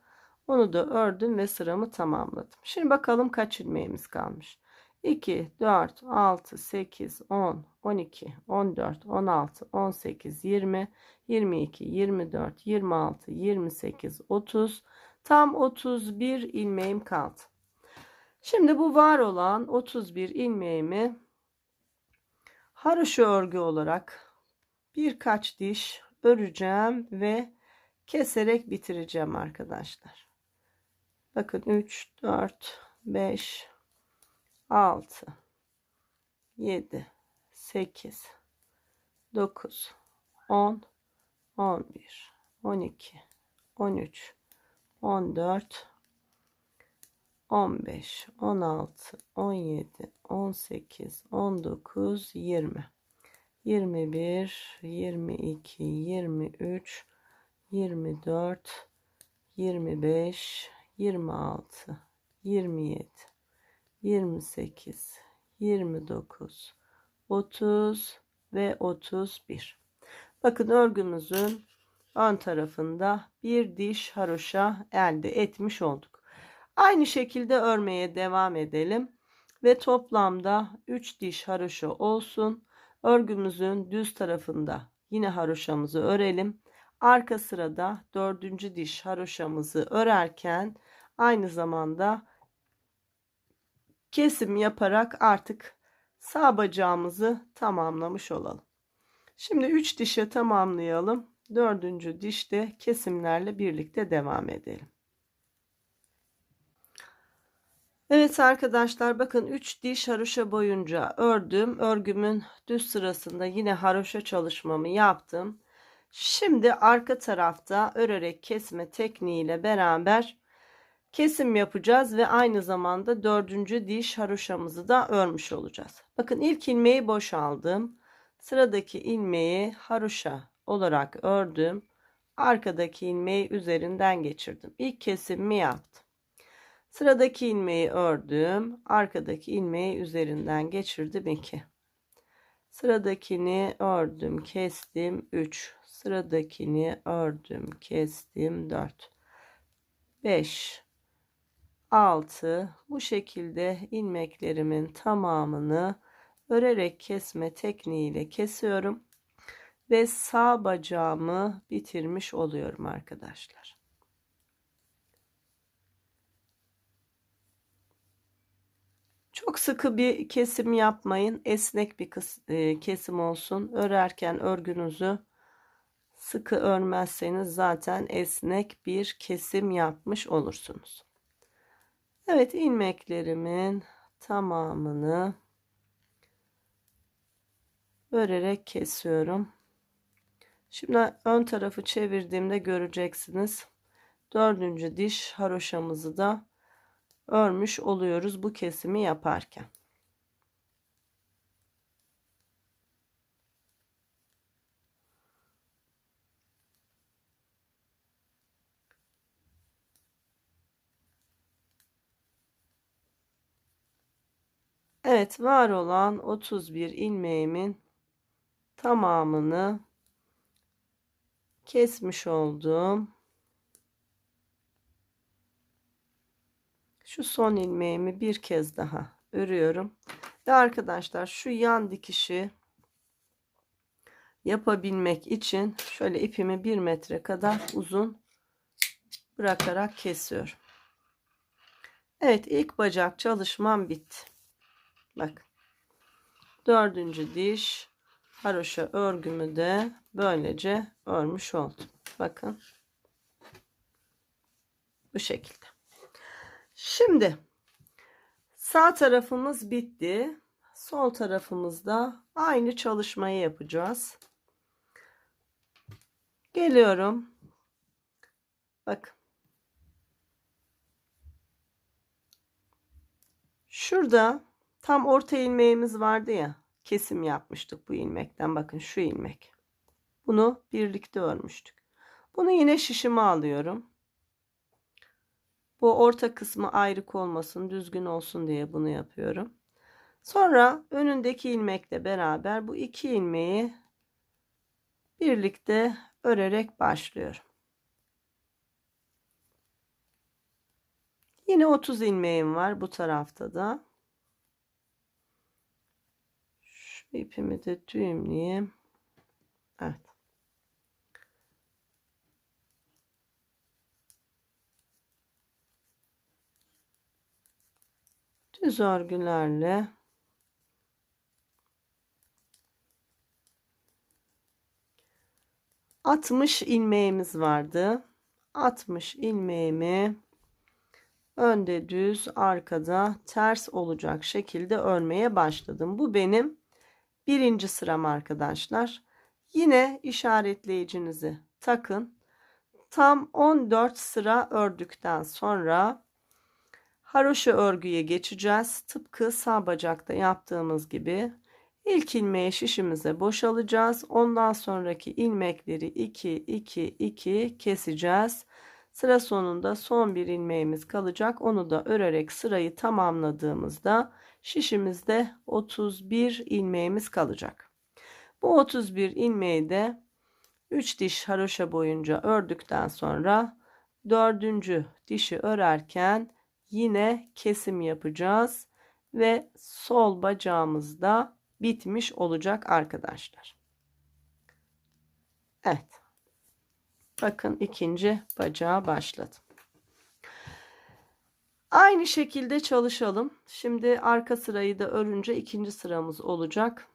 Onu da ördüm ve sıramı tamamladım. Şimdi bakalım kaç ilmeğimiz kalmış. 2, 4, 6, 8, 10, 12, 14, 16, 18, 20, 22, 24, 26, 28, 30. Tam 31 ilmeğim kaldı. Şimdi bu var olan 31 ilmeğimi haroşa örgü olarak birkaç diş öreceğim ve keserek bitireceğim arkadaşlar. Bakın 3, 4, 5, 6, 7, 8, 9, 10, 11, 12, 13, 14, 15, 16, 17, 18, 19, 20. 21, 22, 23, 24, 25, 26, 27, 28, 29, 30 ve 31. Bakın örgümüzün ön tarafında bir diş haroşa elde etmiş olduk. Aynı şekilde örmeye devam edelim ve toplamda 3 diş haroşa olsun. Örgümüzün düz tarafında yine haroşamızı örelim. Arka sırada 4. diş haroşamızı örerken aynı zamanda kesim yaparak artık sağ bacağımızı tamamlamış olalım. Şimdi 3 dişe tamamlayalım. 4. dişte kesimlerle birlikte devam edelim. Evet arkadaşlar, bakın 3 diş haroşa boyunca ördüm. Örgümün düz sırasında yine haroşa çalışmamı yaptım. Şimdi arka tarafta örerek kesme tekniğiyle beraber kesim yapacağız ve aynı zamanda 4. diş haroşamızı da örmüş olacağız. Bakın ilk ilmeği boşaldım. Sıradaki ilmeği haroşa olarak ördüm. Arkadaki ilmeği üzerinden geçirdim. İlk kesimimi yaptım. Sıradaki ilmeği ördüm. Arkadaki ilmeği üzerinden geçirdim 2. Sıradakini ördüm, kestim 3. Sıradakini ördüm, kestim 4. 5, 6. Bu şekilde ilmeklerimin tamamını örerek kesme tekniğiyle kesiyorum ve sağ bacağımı bitirmiş oluyorum arkadaşlar. Çok sıkı bir kesim yapmayın. Esnek bir kesim olsun. Örerken örgünüzü sıkı örmezseniz zaten esnek bir kesim yapmış olursunuz. Evet, ilmeklerimin tamamını örerek kesiyorum. Şimdi ön tarafı çevirdiğimde göreceksiniz. 4. diş haroşamızı da örmüş oluyoruz bu kesimi yaparken. Evet, var olan 31 ilmeğimin tamamını kesmiş oldum. Şu son ilmeğimi bir kez daha örüyorum. Ve arkadaşlar şu yan dikişi yapabilmek için şöyle ipimi 1 metre kadar uzun bırakarak kesiyorum. Evet, ilk bacak çalışmam bitti. Bak, 4. diş haroşa örgümü de böylece örmüş oldum. Bakın bu şekilde. Şimdi sağ tarafımız bitti. Sol tarafımızda aynı çalışmayı yapacağız. Geliyorum. Bak. Şurada tam orta ilmeğimiz vardı ya. Kesim yapmıştık bu ilmekten. Bakın şu ilmek. Bunu birlikte örmüştük. Bunu yine şişime alıyorum. Bu orta kısmı ayrık olmasın, düzgün olsun diye bunu yapıyorum. Sonra önündeki ilmekle beraber bu iki ilmeği birlikte örerek başlıyorum. Yine 30 ilmeğim var bu tarafta da. Şu ipimi de düğümleyeyim. Evet. Düz örgülerle ...60 ilmeğimiz vardı. 60 ilmeğimi önde düz, arkada ters olacak şekilde örmeye başladım. Bu benim birinci sıram arkadaşlar. Yine işaretleyicinizi takın. Tam 14 sıra ördükten sonra haroşa örgüye geçeceğiz. Tıpkı sağ bacakta yaptığımız gibi ilk ilmeği şişimize boşalacağız. Ondan sonraki ilmekleri 2 2 2 keseceğiz. Sıra sonunda son bir ilmeğimiz kalacak. Onu da örerek sırayı tamamladığımızda şişimizde 31 ilmeğimiz kalacak. Bu 31 ilmeği de 3 diş haroşa boyunca ördükten sonra 4. dişi örerken yine kesim yapacağız ve sol bacağımız da bitmiş olacak arkadaşlar. Evet. Bakın ikinci bacağa başladım. Aynı şekilde çalışalım. Şimdi arka sırayı da örünce ikinci sıramız olacak.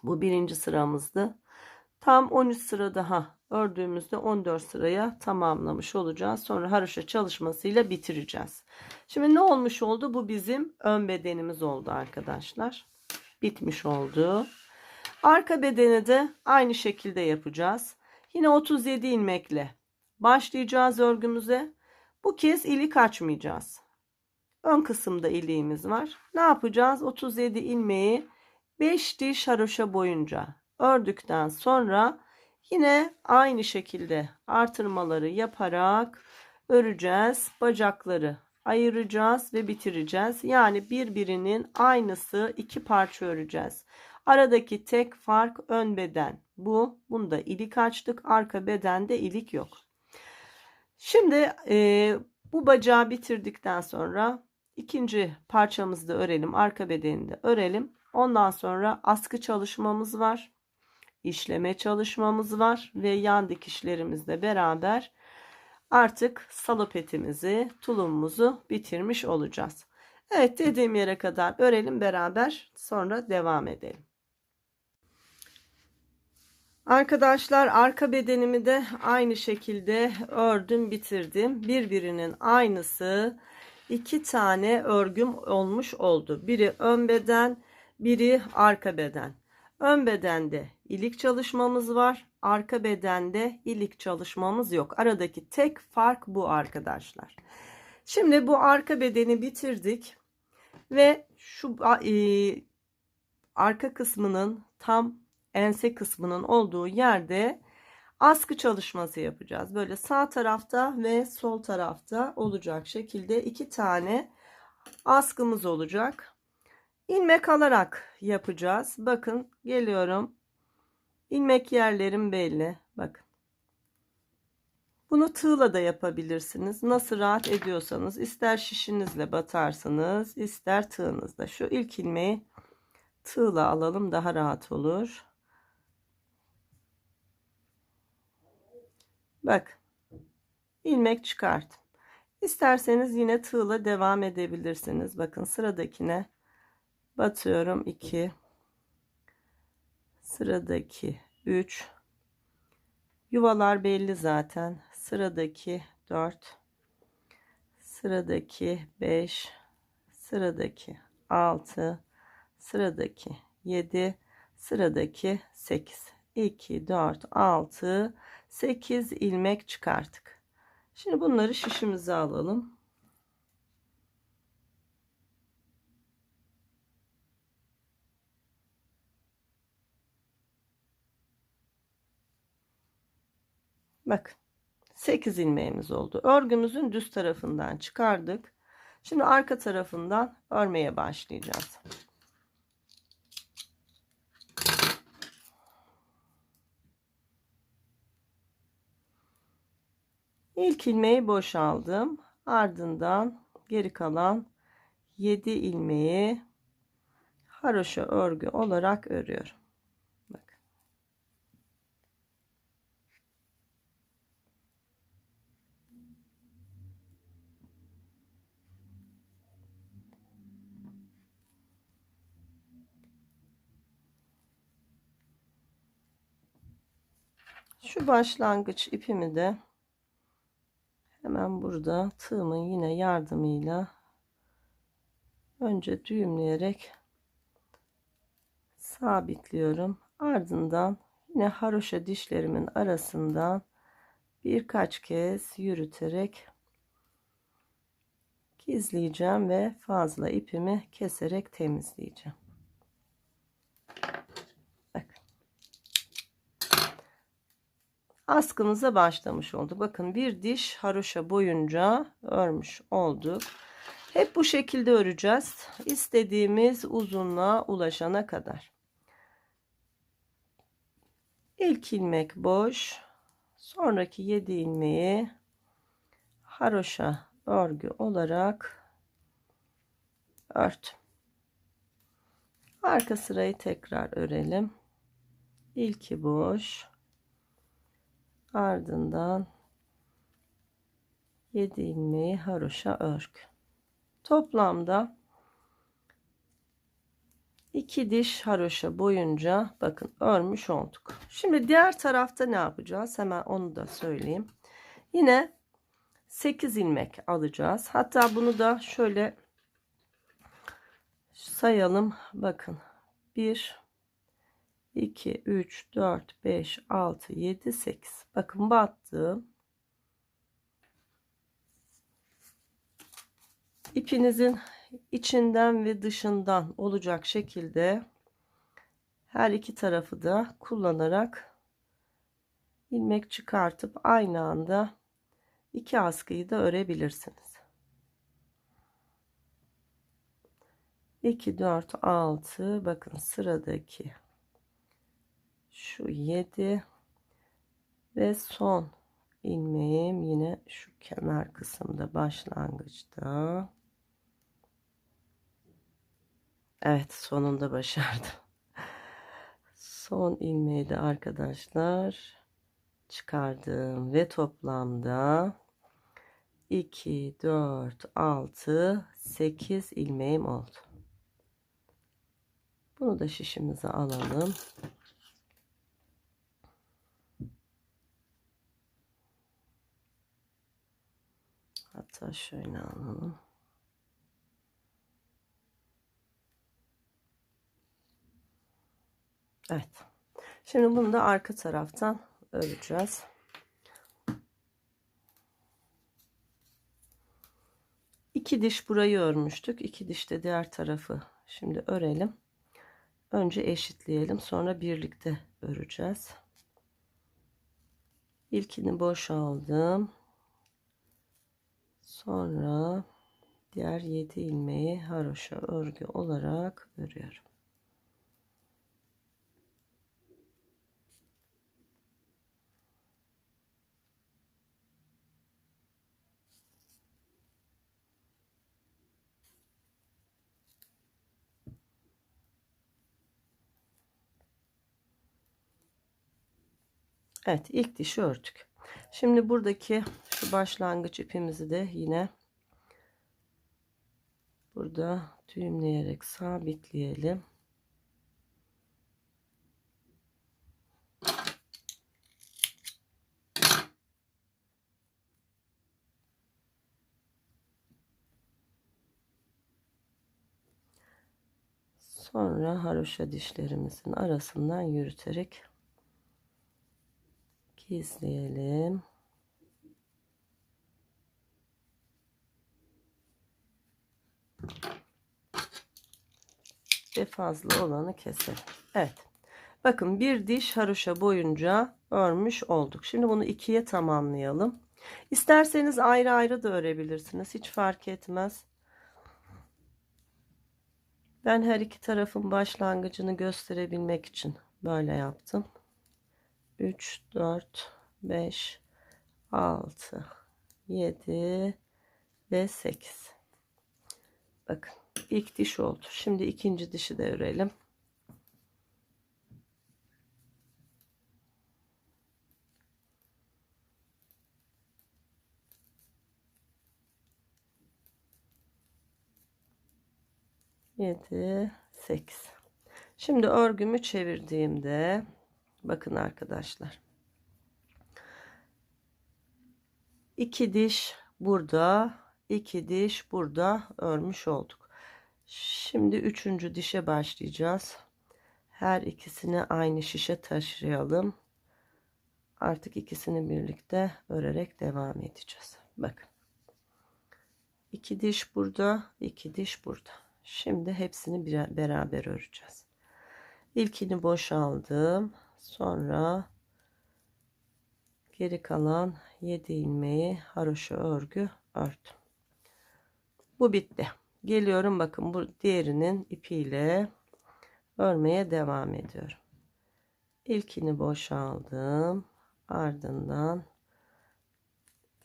Bu birinci sıramızdı. Tam 13 sıra daha ördüğümüzde 14 sıraya tamamlamış olacağız. Sonra haroşa çalışmasıyla bitireceğiz. Şimdi ne olmuş oldu? Bu bizim ön bedenimiz oldu arkadaşlar. Bitmiş oldu. Arka bedeni de aynı şekilde yapacağız. Yine 37 ilmekle başlayacağız örgümüze. Bu kez ilik açmayacağız. Ön kısımda iliğimiz var. Ne yapacağız? 37 ilmeği 5 diş haroşa boyunca ördükten sonra yine aynı şekilde artırmaları yaparak öreceğiz. Bacakları ayıracağız ve bitireceğiz. Yani birbirinin aynısı iki parça öreceğiz. Aradaki tek fark ön beden. Bunda ilik açtık. Arka bedende ilik yok. Şimdi bu bacağı bitirdikten sonra ikinci parçamızı da örelim. Arka bedenini de örelim. Ondan sonra askı çalışmamız var. İşleme çalışmamız var. Ve yan dikişlerimizle beraber artık salopetimizi, tulumumuzu bitirmiş olacağız. Evet, dediğim yere kadar örelim beraber, sonra devam edelim. Arkadaşlar, arka bedenimi de aynı şekilde ördüm, bitirdim. Birbirinin aynısı 2 tane örgüm olmuş oldu. Biri ön beden, biri arka beden. Ön bedende ilik çalışmamız var. Arka bedende ilik çalışmamız yok. Aradaki tek fark bu arkadaşlar. Şimdi bu arka bedeni bitirdik. Ve şu arka kısmının tam ense kısmının olduğu yerde askı çalışması yapacağız. Böyle sağ tarafta ve sol tarafta olacak şekilde 2 tane askımız olacak. İlmek alarak yapacağız. Bakın, geliyorum. İlmek yerlerim belli. Bakın. Bunu tığla da yapabilirsiniz. Nasıl rahat ediyorsanız, ister şişinizle batarsınız, ister tığınızla. Şu ilk ilmeği tığla alalım, daha rahat olur. Bak, ilmek çıkarttım. İsterseniz yine tığla devam edebilirsiniz. Bakın, sıradakine batıyorum, 2, sıradaki 3, yuvalar belli zaten. Sıradaki 4, sıradaki 5, sıradaki 6, sıradaki 7, sıradaki 8. 2, 4, 6, 8 ilmek çıkarttık. Şimdi bunları şişimize alalım. Bakın, 8 ilmeğimiz oldu. Örgümüzün düz tarafından çıkardık. Şimdi arka tarafından örmeye başlayacağız. İlk ilmeği boşaldım. Ardından geri kalan 7 ilmeği haroşa örgü olarak örüyorum. Bakın. Şu başlangıç ipimi de hemen burada tığımın yine yardımıyla önce düğümleyerek sabitliyorum. Ardından yine haroşa dişlerimin arasından birkaç kez yürüterek gizleyeceğim ve fazla ipimi keserek temizleyeceğim. Bakın. Askımıza başlamış olduk. Bakın, bir diş haroşa boyunca örmüş olduk. Hep bu şekilde öreceğiz. İstediğimiz uzunluğa ulaşana kadar. İlk ilmek boş. Sonraki 7 ilmeği haroşa örgü olarak ört. Arka sırayı tekrar örelim. İlki boş. Ardından 7 ilmeği haroşa örgü. Toplamda 2 diş haroşa boyunca bakın örmüş olduk. Şimdi diğer tarafta ne yapacağız? Hemen onu da söyleyeyim. Yine 8 ilmek alacağız. Hatta bunu da şöyle sayalım. Bakın, 1, 2, 3, 4, 5, 6, 7, 8. Bakın, battım. İpinizin içinden ve dışından olacak şekilde her iki tarafı da kullanarak ilmek çıkartıp aynı anda iki askıyı da örebilirsiniz. 2, 4, 6. Bakın sıradaki şu 7 ve son ilmeğim yine şu kenar kısımda, başlangıçta. Evet, sonunda başardım. Son ilmeği de arkadaşlar çıkardım ve toplamda 2, 4, 6, 8 ilmeğim oldu. Bunu da şişimize alalım. Hatta şöyle alalım. Evet. Şimdi bunu da arka taraftan öreceğiz. İki diş burayı örmüştük. 2 diş de diğer tarafı. Şimdi örelim. Önce eşitleyelim. Sonra birlikte öreceğiz. İlkini boşaldım. Sonra diğer 7 ilmeği haroşa örgü olarak örüyorum. Evet, ilk dişi ördük. Şimdi buradaki şu başlangıç ipimizi de yine burada düğümleyerek sabitleyelim. Sonra haroşa dişlerimizin arasından yürüterek gizleyelim. Ve fazla olanı keselim. Evet. Bakın bir diş haroşa boyunca örmüş olduk. Şimdi bunu ikiye tamamlayalım. İsterseniz ayrı ayrı da örebilirsiniz. Hiç fark etmez. Ben her iki tarafın başlangıcını gösterebilmek için böyle yaptım. 3, 4, 5, 6, 7 ve 8. Bakın ilk diş oldu. Şimdi ikinci dişi de örelim. Yedi, 8. Şimdi örgümü çevirdiğimde bakın arkadaşlar. 2 diş burada, 2 diş burada örmüş olduk. Şimdi üçüncü dişe başlayacağız. Her ikisini aynı şişe taşıyalım. Artık ikisini birlikte örerek devam edeceğiz. Bakın. 2 diş burada, 2 diş burada. Şimdi hepsini beraber öreceğiz. İlkini boşaldım. Sonra geri kalan 7 ilmeği haroşa örgü ördüm. Bu bitti. Geliyorum, bakın bu diğerinin ipiyle örmeye devam ediyorum. İlkini boşaldım. Ardından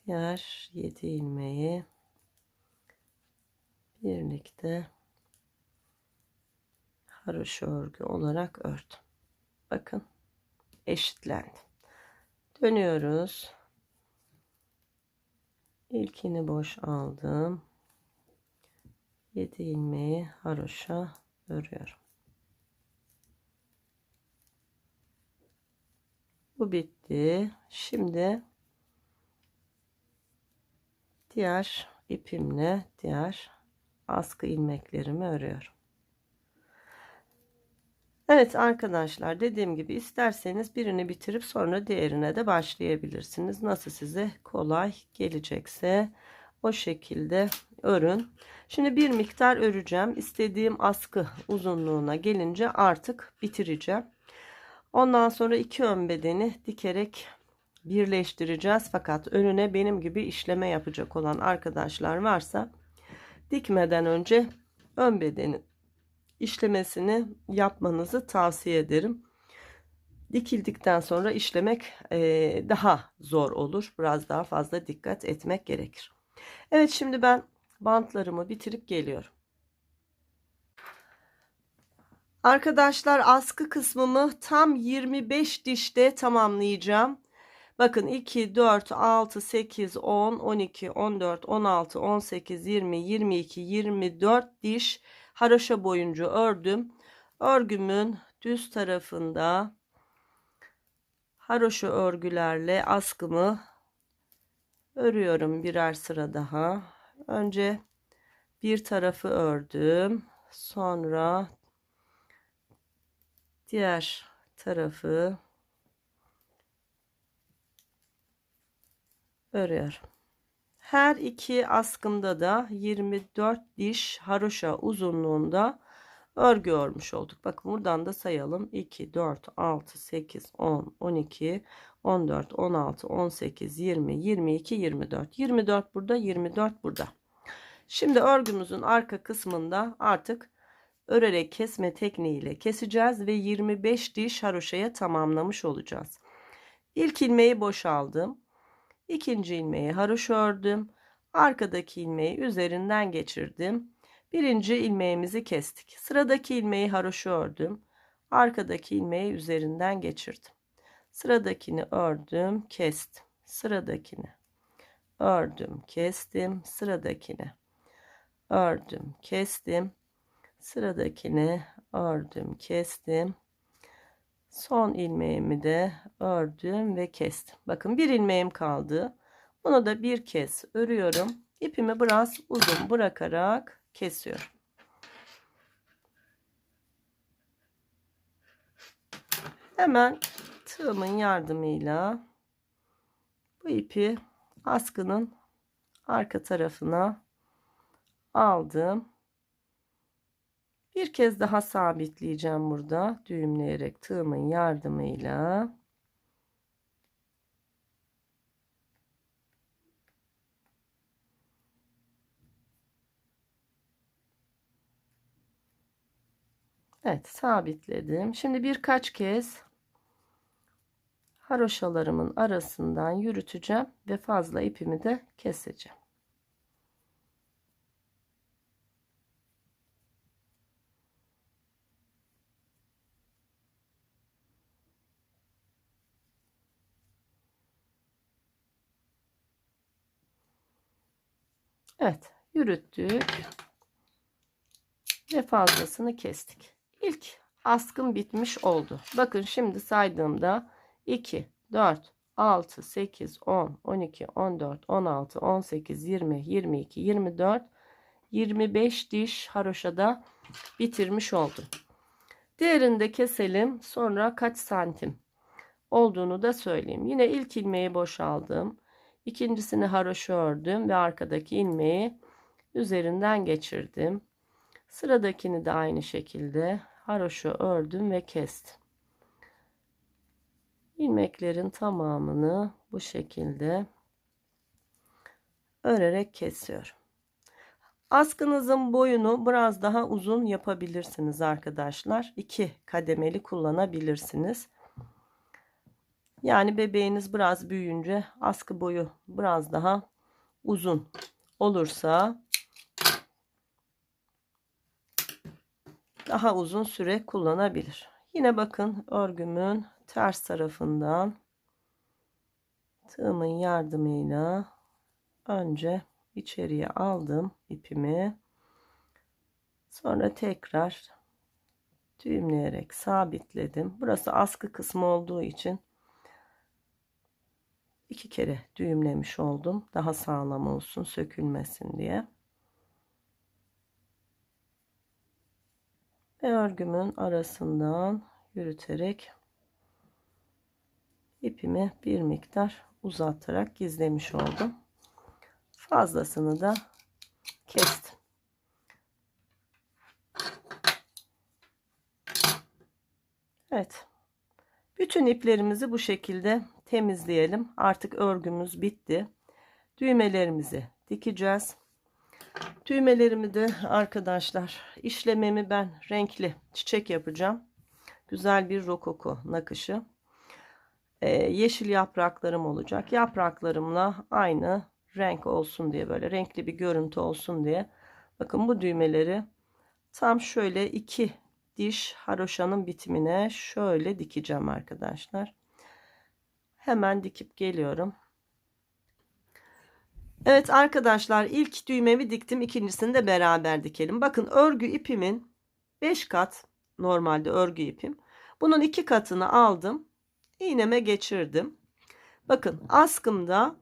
diğer 7 ilmeği birlikte haroşa örgü olarak ördüm. Bakın eşitlendi. Dönüyoruz. İlkini boşaldım. 7 ilmeği haroşa örüyorum. Bu bitti. Şimdi diğer ipimle diğer askı ilmeklerimi örüyorum. Evet arkadaşlar, dediğim gibi isterseniz birini bitirip sonra diğerine de başlayabilirsiniz. Nasıl size kolay gelecekse o şekilde örün. Şimdi bir miktar öreceğim. İstediğim askı uzunluğuna gelince artık bitireceğim. Ondan sonra iki ön bedeni dikerek birleştireceğiz. Fakat önüne benim gibi işleme yapacak olan arkadaşlar varsa dikmeden önce ön bedeni işlemesini yapmanızı tavsiye ederim. Dikildikten sonra işlemek daha zor olur. Biraz daha fazla dikkat etmek gerekir. Evet, şimdi ben bantlarımı bitirip geliyorum. Arkadaşlar, askı kısmımı tam 25 dişte tamamlayacağım. Bakın 2, 4, 6, 8, 10, 12, 14, 16, 18, 20, 22, 24 diş haroşa boyunca ördüm. Örgümün düz tarafında haroşa örgülerle askımı örüyorum birer sıra daha. Önce bir tarafı ördüm. Sonra diğer tarafı örüyorum. Her iki askımda da 24 diş haroşa uzunluğunda örgü örmüş olduk. Bakın buradan da sayalım. 2, 4, 6, 8, 10, 12, 14, 16, 18, 20, 22, 24. 24 burada, 24 burada. Şimdi örgümüzün arka kısmında artık örerek kesme tekniğiyle keseceğiz ve 25 diş haroşaya tamamlamış olacağız. İlk ilmeği boşaldım. İkinci ilmeği haroşa ördüm. Arkadaki ilmeği üzerinden geçirdim. Birinci ilmeğimizi kestik. Sıradaki ilmeği haroşa ördüm. Arkadaki ilmeği üzerinden geçirdim. Sıradakini ördüm, kestim. Sıradakini ördüm, kestim. Sıradakini ördüm, kestim. Sıradakini ördüm, kestim. Son ilmeğimi de ördüm ve kestim. Bakın bir ilmeğim kaldı. Bunu da bir kez örüyorum. İpimi biraz uzun bırakarak kesiyorum. Hemen tığımın yardımıyla bu ipi askının arka tarafına aldım. Bir kez daha sabitleyeceğim burada. Düğümleyerek tığımın yardımıyla. Evet, sabitledim. Şimdi birkaç kez haroşalarımın arasından yürüteceğim ve fazla ipimi de keseceğim. Evet, yürüttük ve fazlasını kestik. İlk askım bitmiş oldu. Bakın şimdi saydığımda 2, 4, 6, 8, 10, 12, 14, 16, 18, 20, 22, 24, 25 diş haroşada bitirmiş oldum. Diğerini de keselim. Sonra kaç santim olduğunu da söyleyeyim. Yine ilk ilmeği boşaldım. İkincisini haroşa ördüm ve arkadaki ilmeği üzerinden geçirdim. Sıradakini de aynı şekilde haroşa ördüm ve kestim. İlmeklerin tamamını bu şekilde örerek kesiyorum. Askınızın boyunu biraz daha uzun yapabilirsiniz arkadaşlar. 2 kademeli kullanabilirsiniz. Yani bebeğiniz biraz büyüyünce askı boyu biraz daha uzun olursa daha uzun süre kullanabilir. Yine bakın örgümün ters tarafından tığımın yardımıyla önce içeriye aldım ipimi. Sonra tekrar düğümleyerek sabitledim. Burası askı kısmı olduğu için 2 kere düğümlemiş oldum. Daha sağlam olsun, sökülmesin diye. Ve örgümün arasından yürüterek ipimi bir miktar uzatarak gizlemiş oldum. Fazlasını da kestim. Evet. Bütün iplerimizi bu şekilde temizleyelim. Artık örgümüz bitti. Düğmelerimizi dikeceğiz. Düğmelerimi de arkadaşlar, işlememi ben renkli çiçek yapacağım. Güzel bir rokoko nakışı. Yeşil yapraklarım olacak. Yapraklarımla aynı renk olsun diye, böyle renkli bir görüntü olsun diye. Bakın bu düğmeleri tam şöyle 2 diş haroşanın bitimine şöyle dikeceğim arkadaşlar. Hemen dikip geliyorum. Evet arkadaşlar, ilk düğmemi diktim. İkincisini de beraber dikelim. Bakın örgü ipimin 5 kat, normalde örgü ipim. Bunun 2 katını aldım. İğneme geçirdim. Bakın askımda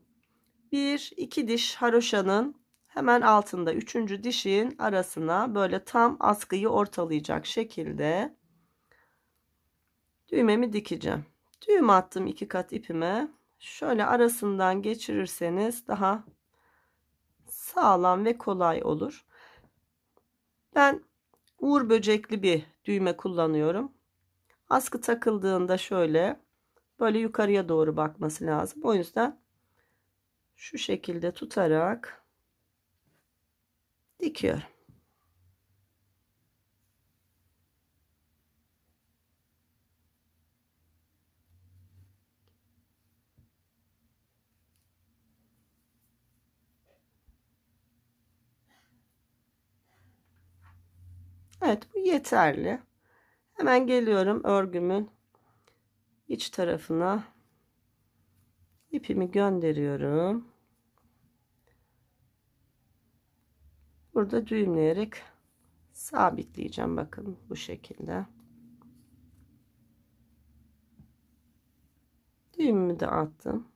1-2 diş haroşanın hemen altında 3. dişin arasına böyle tam askıyı ortalayacak şekilde düğmemi dikeceğim. Düğüm attım 2 kat ipime. Şöyle arasından geçirirseniz daha sağlam ve kolay olur. Ben uğur böcekli bir düğme kullanıyorum. Askı takıldığında şöyle böyle yukarıya doğru bakması lazım. O yüzden şu şekilde tutarak dikiyorum. Evet, bu yeterli. Hemen geliyorum örgümün iç tarafına. İpimi gönderiyorum. Burada düğümleyerek sabitleyeceğim. Bakın bu şekilde. Düğümümü de attım.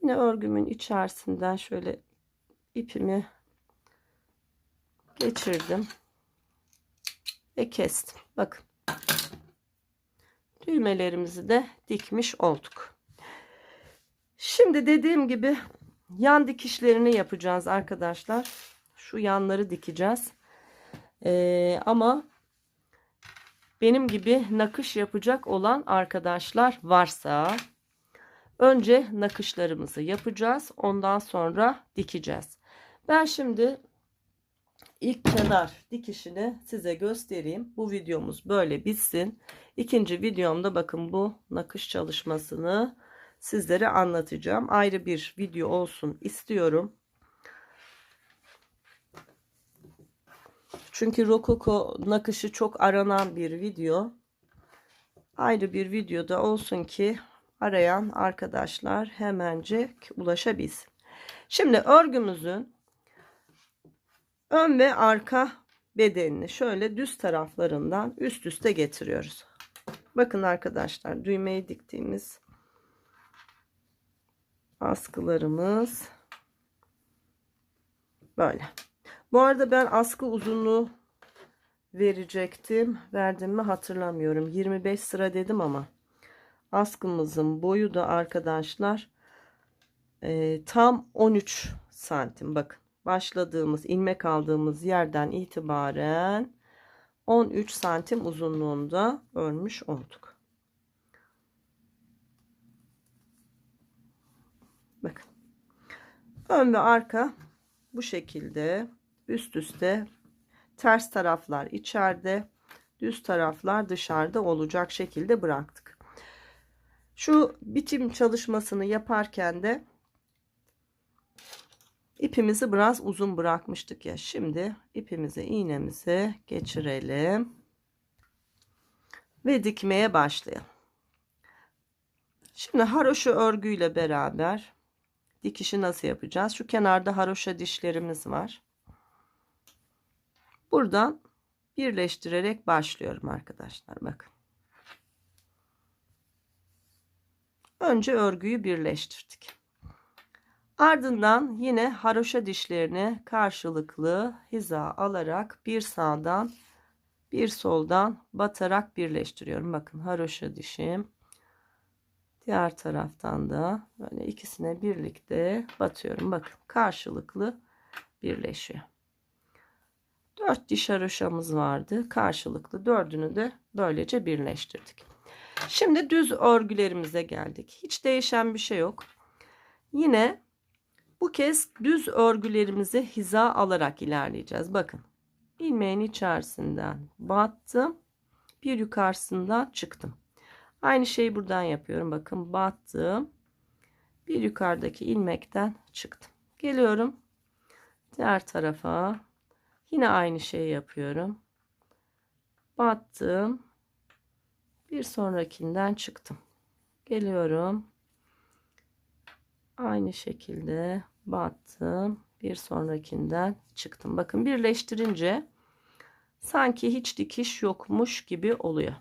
Yine örgümün içerisinden şöyle ipimi geçirdim ve kestim. Bakın. Düğmelerimizi de dikmiş olduk. Şimdi dediğim gibi yan dikişlerini yapacağız arkadaşlar. Şu yanları dikeceğiz. Ama benim gibi nakış yapacak olan arkadaşlar varsa önce nakışlarımızı yapacağız. Ondan sonra dikeceğiz. Ben şimdi ilk kenar dikişini size göstereyim. Bu videomuz böyle bitsin. İkinci videomda bakın bu nakış çalışmasını sizlere anlatacağım. Ayrı bir video olsun istiyorum. Çünkü rokoko nakışı çok aranan bir video. Ayrı bir videoda olsun ki arayan arkadaşlar hemencik ulaşabilsin. Şimdi örgümüzün ön ve arka bedenini şöyle düz taraflarından üst üste getiriyoruz. Bakın arkadaşlar, düğmeyi diktiğimiz askılarımız böyle. Bu arada ben askı uzunluğu verecektim. Verdim mi hatırlamıyorum. 25 sıra dedim ama askımızın boyu da arkadaşlar tam 13 santim. Bakın başladığımız ilmek aldığımız yerden itibaren 13 santim uzunluğunda örmüş olduk. Bakın ön ve arka bu şekilde üst üste, ters taraflar içeride, düz taraflar dışarıda olacak şekilde bıraktık. Şu bitim çalışmasını yaparken de ipimizi biraz uzun bırakmıştık ya. Şimdi ipimizi iğnemize geçirelim ve dikmeye başlayalım. Şimdi haroşa örgüyle beraber dikişi nasıl yapacağız? Şu kenarda haroşa dişlerimiz var. Buradan birleştirerek başlıyorum arkadaşlar. Bakın. Önce örgüyü birleştirdik. Ardından yine haroşa dişlerini karşılıklı hiza alarak bir sağdan bir soldan batarak birleştiriyorum. Bakın haroşa dişim. Diğer taraftan da böyle ikisine birlikte batıyorum. Bakın karşılıklı birleşiyor. 4 diş haroşamız vardı. Karşılıklı 4'ünü de böylece birleştirdik. Şimdi düz örgülerimize geldik. Hiç değişen bir şey yok. Yine Bu kez düz örgülerimizi hiza alarak ilerleyeceğiz. Bakın, ilmeğin içerisinden battım, bir yukarısından çıktım. Aynı şeyi buradan yapıyorum. Bakın, battım, bir yukarıdaki ilmekten çıktım. Geliyorum diğer tarafa, yine aynı şeyi yapıyorum. Battım, bir sonrakinden çıktım. Geliyorum, aynı şekilde battım, bir sonrakinden çıktım. Bakın, birleştirince sanki hiç dikiş yokmuş gibi oluyor.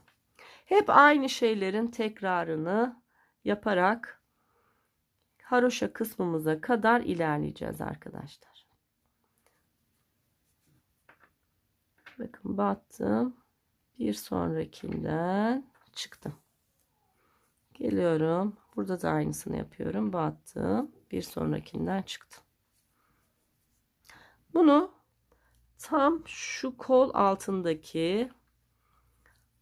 Hep aynı şeylerin tekrarını yaparak haroşa kısmımıza kadar ilerleyeceğiz arkadaşlar. Bakın, battım, bir sonrakinden çıktım. Geliyorum, burada da aynısını yapıyorum. Battım, bir sonrakinden çıktım. Bunu tam şu kol altındaki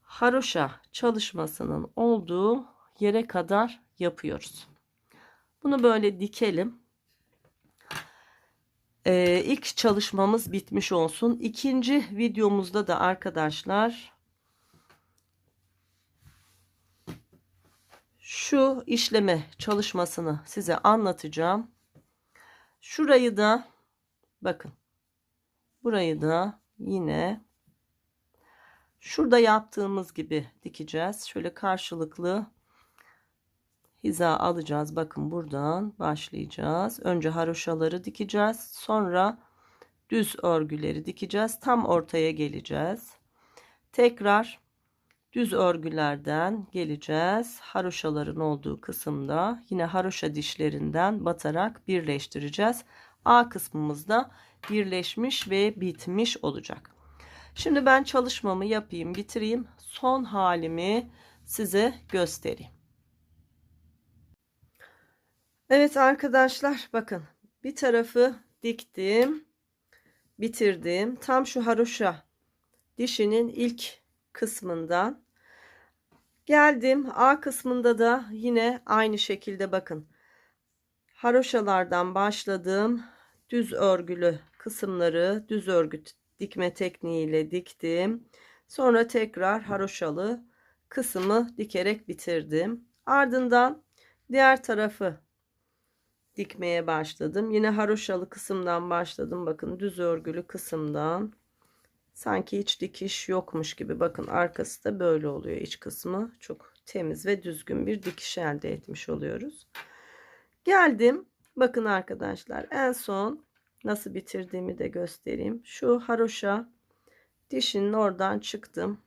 haroşa çalışmasının olduğu yere kadar yapıyoruz. Bunu böyle dikelim. İlk çalışmamız bitmiş olsun. İkinci videomuzda da arkadaşlar şu işleme çalışmasını size anlatacağım. Şurayı da bakın, burayı da yine şurada yaptığımız gibi dikeceğiz. Şöyle karşılıklı hiza alacağız. Bakın, buradan başlayacağız. Önce haroşaları dikeceğiz. Sonra düz örgüleri dikeceğiz. Tam ortaya geleceğiz. Tekrar düz örgülerden geleceğiz. Haroşaların olduğu kısımda yine haroşa dişlerinden batarak birleştireceğiz. A kısmımızda birleşmiş ve bitmiş olacak. Şimdi ben çalışmamı yapayım, bitireyim. Son halimi size göstereyim. Evet arkadaşlar, bakın, bir tarafı diktim, bitirdim. Tam şu haroşa dişinin ilk kısmından geldim. A kısmında da yine aynı şekilde bakın, haroşalardan başladım. Düz örgülü kısımları düz örgü dikme tekniğiyle diktim. Sonra tekrar haroşalı kısmı dikerek bitirdim. Ardından diğer tarafı dikmeye başladım. Yine haroşalı kısımdan başladım. Bakın, düz örgülü kısımdan sanki hiç dikiş yokmuş gibi. Bakın, arkası da böyle oluyor. İç kısmı çok temiz ve düzgün bir dikiş elde etmiş oluyoruz. Geldim. Bakın arkadaşlar, en son nasıl bitirdiğimi de göstereyim. Şu haroşa dişinin oradan çıktım.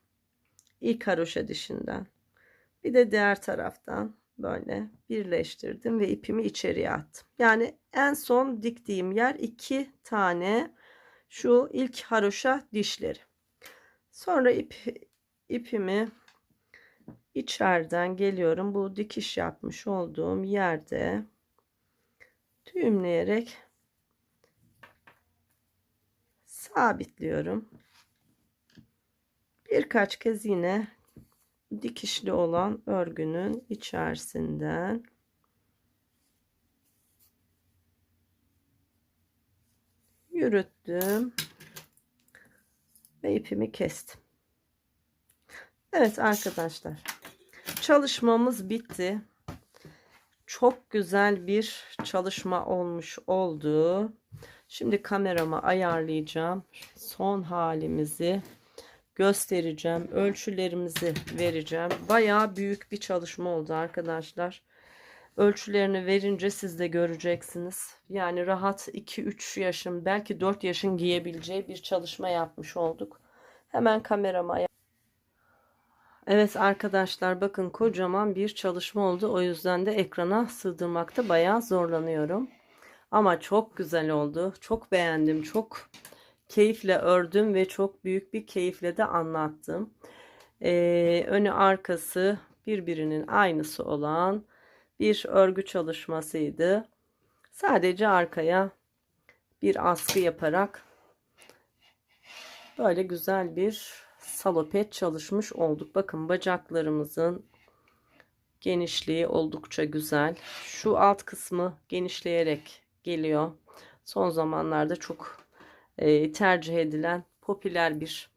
İlk haroşa dişinden. Bir de diğer taraftan böyle birleştirdim ve ipimi içeriye attım. Yani en son diktiğim yer 2 tane şu ilk haroşa dişleri. Sonra ipimi içeriden geliyorum. Bu dikiş yapmış olduğum yerde düğümleyerek sabitliyorum. Birkaç kez yine dikişli olan örgünün içerisinden yürüttüm ve ipimi kestim. Evet arkadaşlar, çalışmamız bitti. Çok güzel bir çalışma olmuş oldu. Şimdi kameramı ayarlayacağım. Son halimizi göstereceğim. Ölçülerimizi vereceğim. Bayağı büyük bir çalışma oldu arkadaşlar. Ölçülerini verince siz de göreceksiniz. Yani rahat 2-3 yaşın, belki 4 yaşın giyebileceği bir çalışma yapmış olduk. Hemen kamerama ayarlayacağım. Evet arkadaşlar, bakın, kocaman bir çalışma oldu. O yüzden de ekrana sığdırmakta bayağı zorlanıyorum. Ama çok güzel oldu. Çok beğendim. Çok keyifle ördüm ve çok büyük bir keyifle de anlattım. Önü arkası birbirinin aynısı olan bir örgü çalışmasıydı. Sadece arkaya bir askı yaparak böyle güzel bir salopet çalışmış olduk. Bakın, bacaklarımızın genişliği oldukça güzel. Şu alt kısmı genişleyerek geliyor. Son zamanlarda çok tercih edilen popüler bir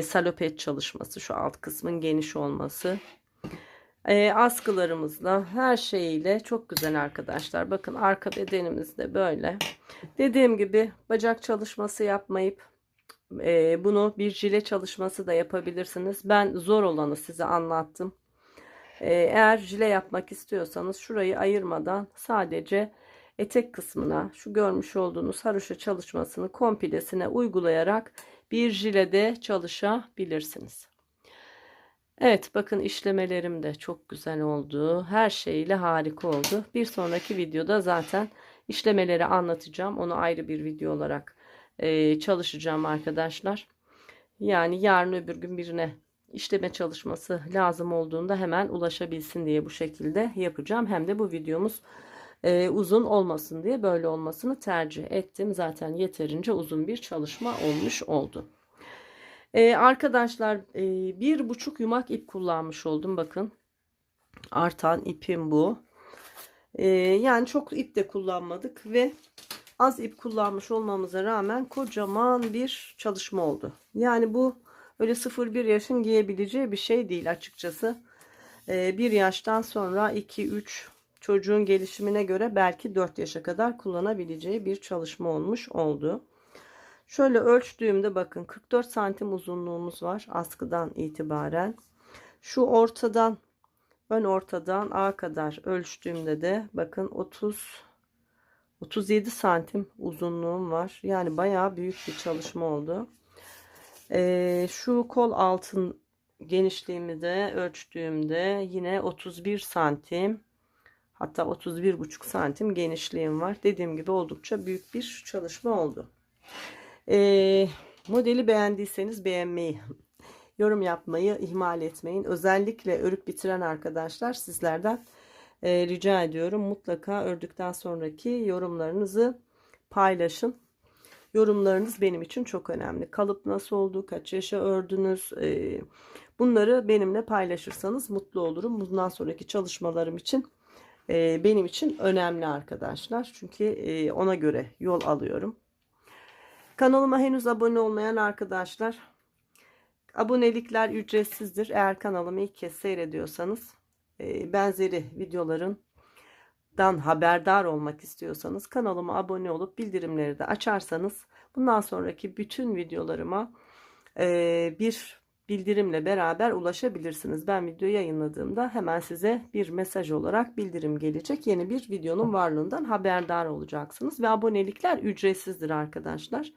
salopet çalışması. Şu alt kısmın geniş olması. Askılarımızla, her şeyiyle çok güzel arkadaşlar. Bakın arka bedenimiz de böyle. Dediğim gibi bacak çalışması yapmayıp bunu bir jile çalışması da yapabilirsiniz. Ben zor olanı size anlattım. Eğer jile yapmak istiyorsanız şurayı ayırmadan sadece etek kısmına şu görmüş olduğunuz haroşa çalışmasını komplesine uygulayarak bir jilede çalışabilirsiniz. Evet, bakın işlemelerim de çok güzel oldu. Her şeyle harika oldu. Bir sonraki videoda zaten işlemeleri anlatacağım. Onu ayrı bir video olarak çalışacağım arkadaşlar. Yani yarın öbür gün birine işleme çalışması lazım olduğunda hemen ulaşabilsin diye bu şekilde yapacağım. Hem de bu videomuz uzun olmasın diye böyle olmasını tercih ettim. Zaten yeterince uzun bir çalışma olmuş oldu. Arkadaşlar 1,5 yumak ip kullanmış oldum. Bakın artan ipim bu. Yani çok ip de kullanmadık ve az ip kullanmış olmamıza rağmen kocaman bir çalışma oldu. Yani bu öyle 0-1 yaşın giyebileceği bir şey değil açıkçası. 1 yaştan sonra 2-3 çocuğun gelişimine göre belki 4 yaşa kadar kullanabileceği bir çalışma olmuş oldu. Şöyle ölçtüğümde bakın 44 santim uzunluğumuz var askıdan itibaren. Şu ortadan, ön ortadan A kadar ölçtüğümde de bakın 37 santim uzunluğum var. Yani bayağı büyük bir çalışma oldu. Şu kol altın genişliğimi de ölçtüğümde yine 31 santim, hatta 31,5 santim genişliğim var. Dediğim gibi oldukça büyük bir çalışma oldu. Modeli beğendiyseniz beğenmeyi, yorum yapmayı ihmal etmeyin. Özellikle örüp bitiren arkadaşlar, sizlerden rica ediyorum. Mutlaka ördükten sonraki yorumlarınızı paylaşın. Yorumlarınız benim için çok önemli. Kalıp nasıl oldu, kaç yaşa ördünüz, bunları benimle paylaşırsanız mutlu olurum. Bundan sonraki çalışmalarım için benim için önemli arkadaşlar. Çünkü ona göre yol alıyorum. Kanalıma henüz abone olmayan arkadaşlar, abonelikler ücretsizdir. Eğer kanalımı ilk kez seyrediyorsanız, benzeri videolardan haberdar olmak istiyorsanız kanalıma abone olup bildirimleri de açarsanız bundan sonraki bütün videolarıma bir bildirimle beraber ulaşabilirsiniz. Ben video yayınladığımda hemen size bir mesaj olarak bildirim gelecek. Yeni bir videonun varlığından haberdar olacaksınız ve abonelikler ücretsizdir arkadaşlar.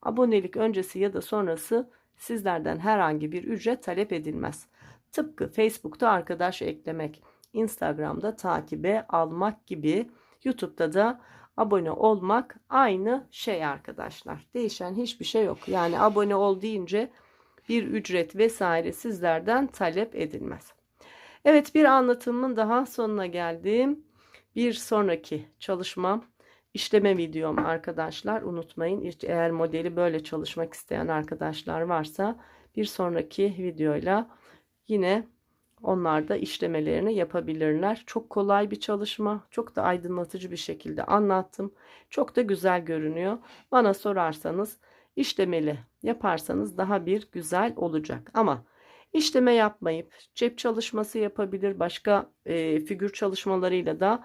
Abonelik öncesi ya da sonrası sizlerden herhangi bir ücret talep edilmez. Tıpkı Facebook'ta arkadaş eklemek, Instagram'da takibe almak gibi, YouTube'da da abone olmak aynı şey arkadaşlar. Değişen hiçbir şey yok. Yani abone ol deyince bir ücret vesaire sizlerden talep edilmez. Evet, bir anlatımın daha sonuna geldim. Bir sonraki çalışmam işleme videom arkadaşlar. Unutmayın, eğer modeli böyle çalışmak isteyen arkadaşlar varsa bir sonraki videoyla yine onlar da işlemelerini yapabilirler. Çok kolay bir çalışma. Çok da aydınlatıcı bir şekilde anlattım. Çok da güzel görünüyor. Bana sorarsanız işlemeli yaparsanız daha bir güzel olacak. Ama işleme yapmayıp cep çalışması yapabilir. Başka figür çalışmalarıyla da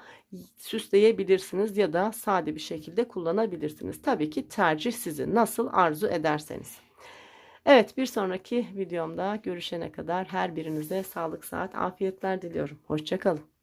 süsleyebilirsiniz ya da sade bir şekilde kullanabilirsiniz. Tabii ki tercih sizin. Nasıl arzu ederseniz. Evet, bir sonraki videomda görüşene kadar her birinize sağlık, sıhhat, afiyetler diliyorum. Hoşça kalın.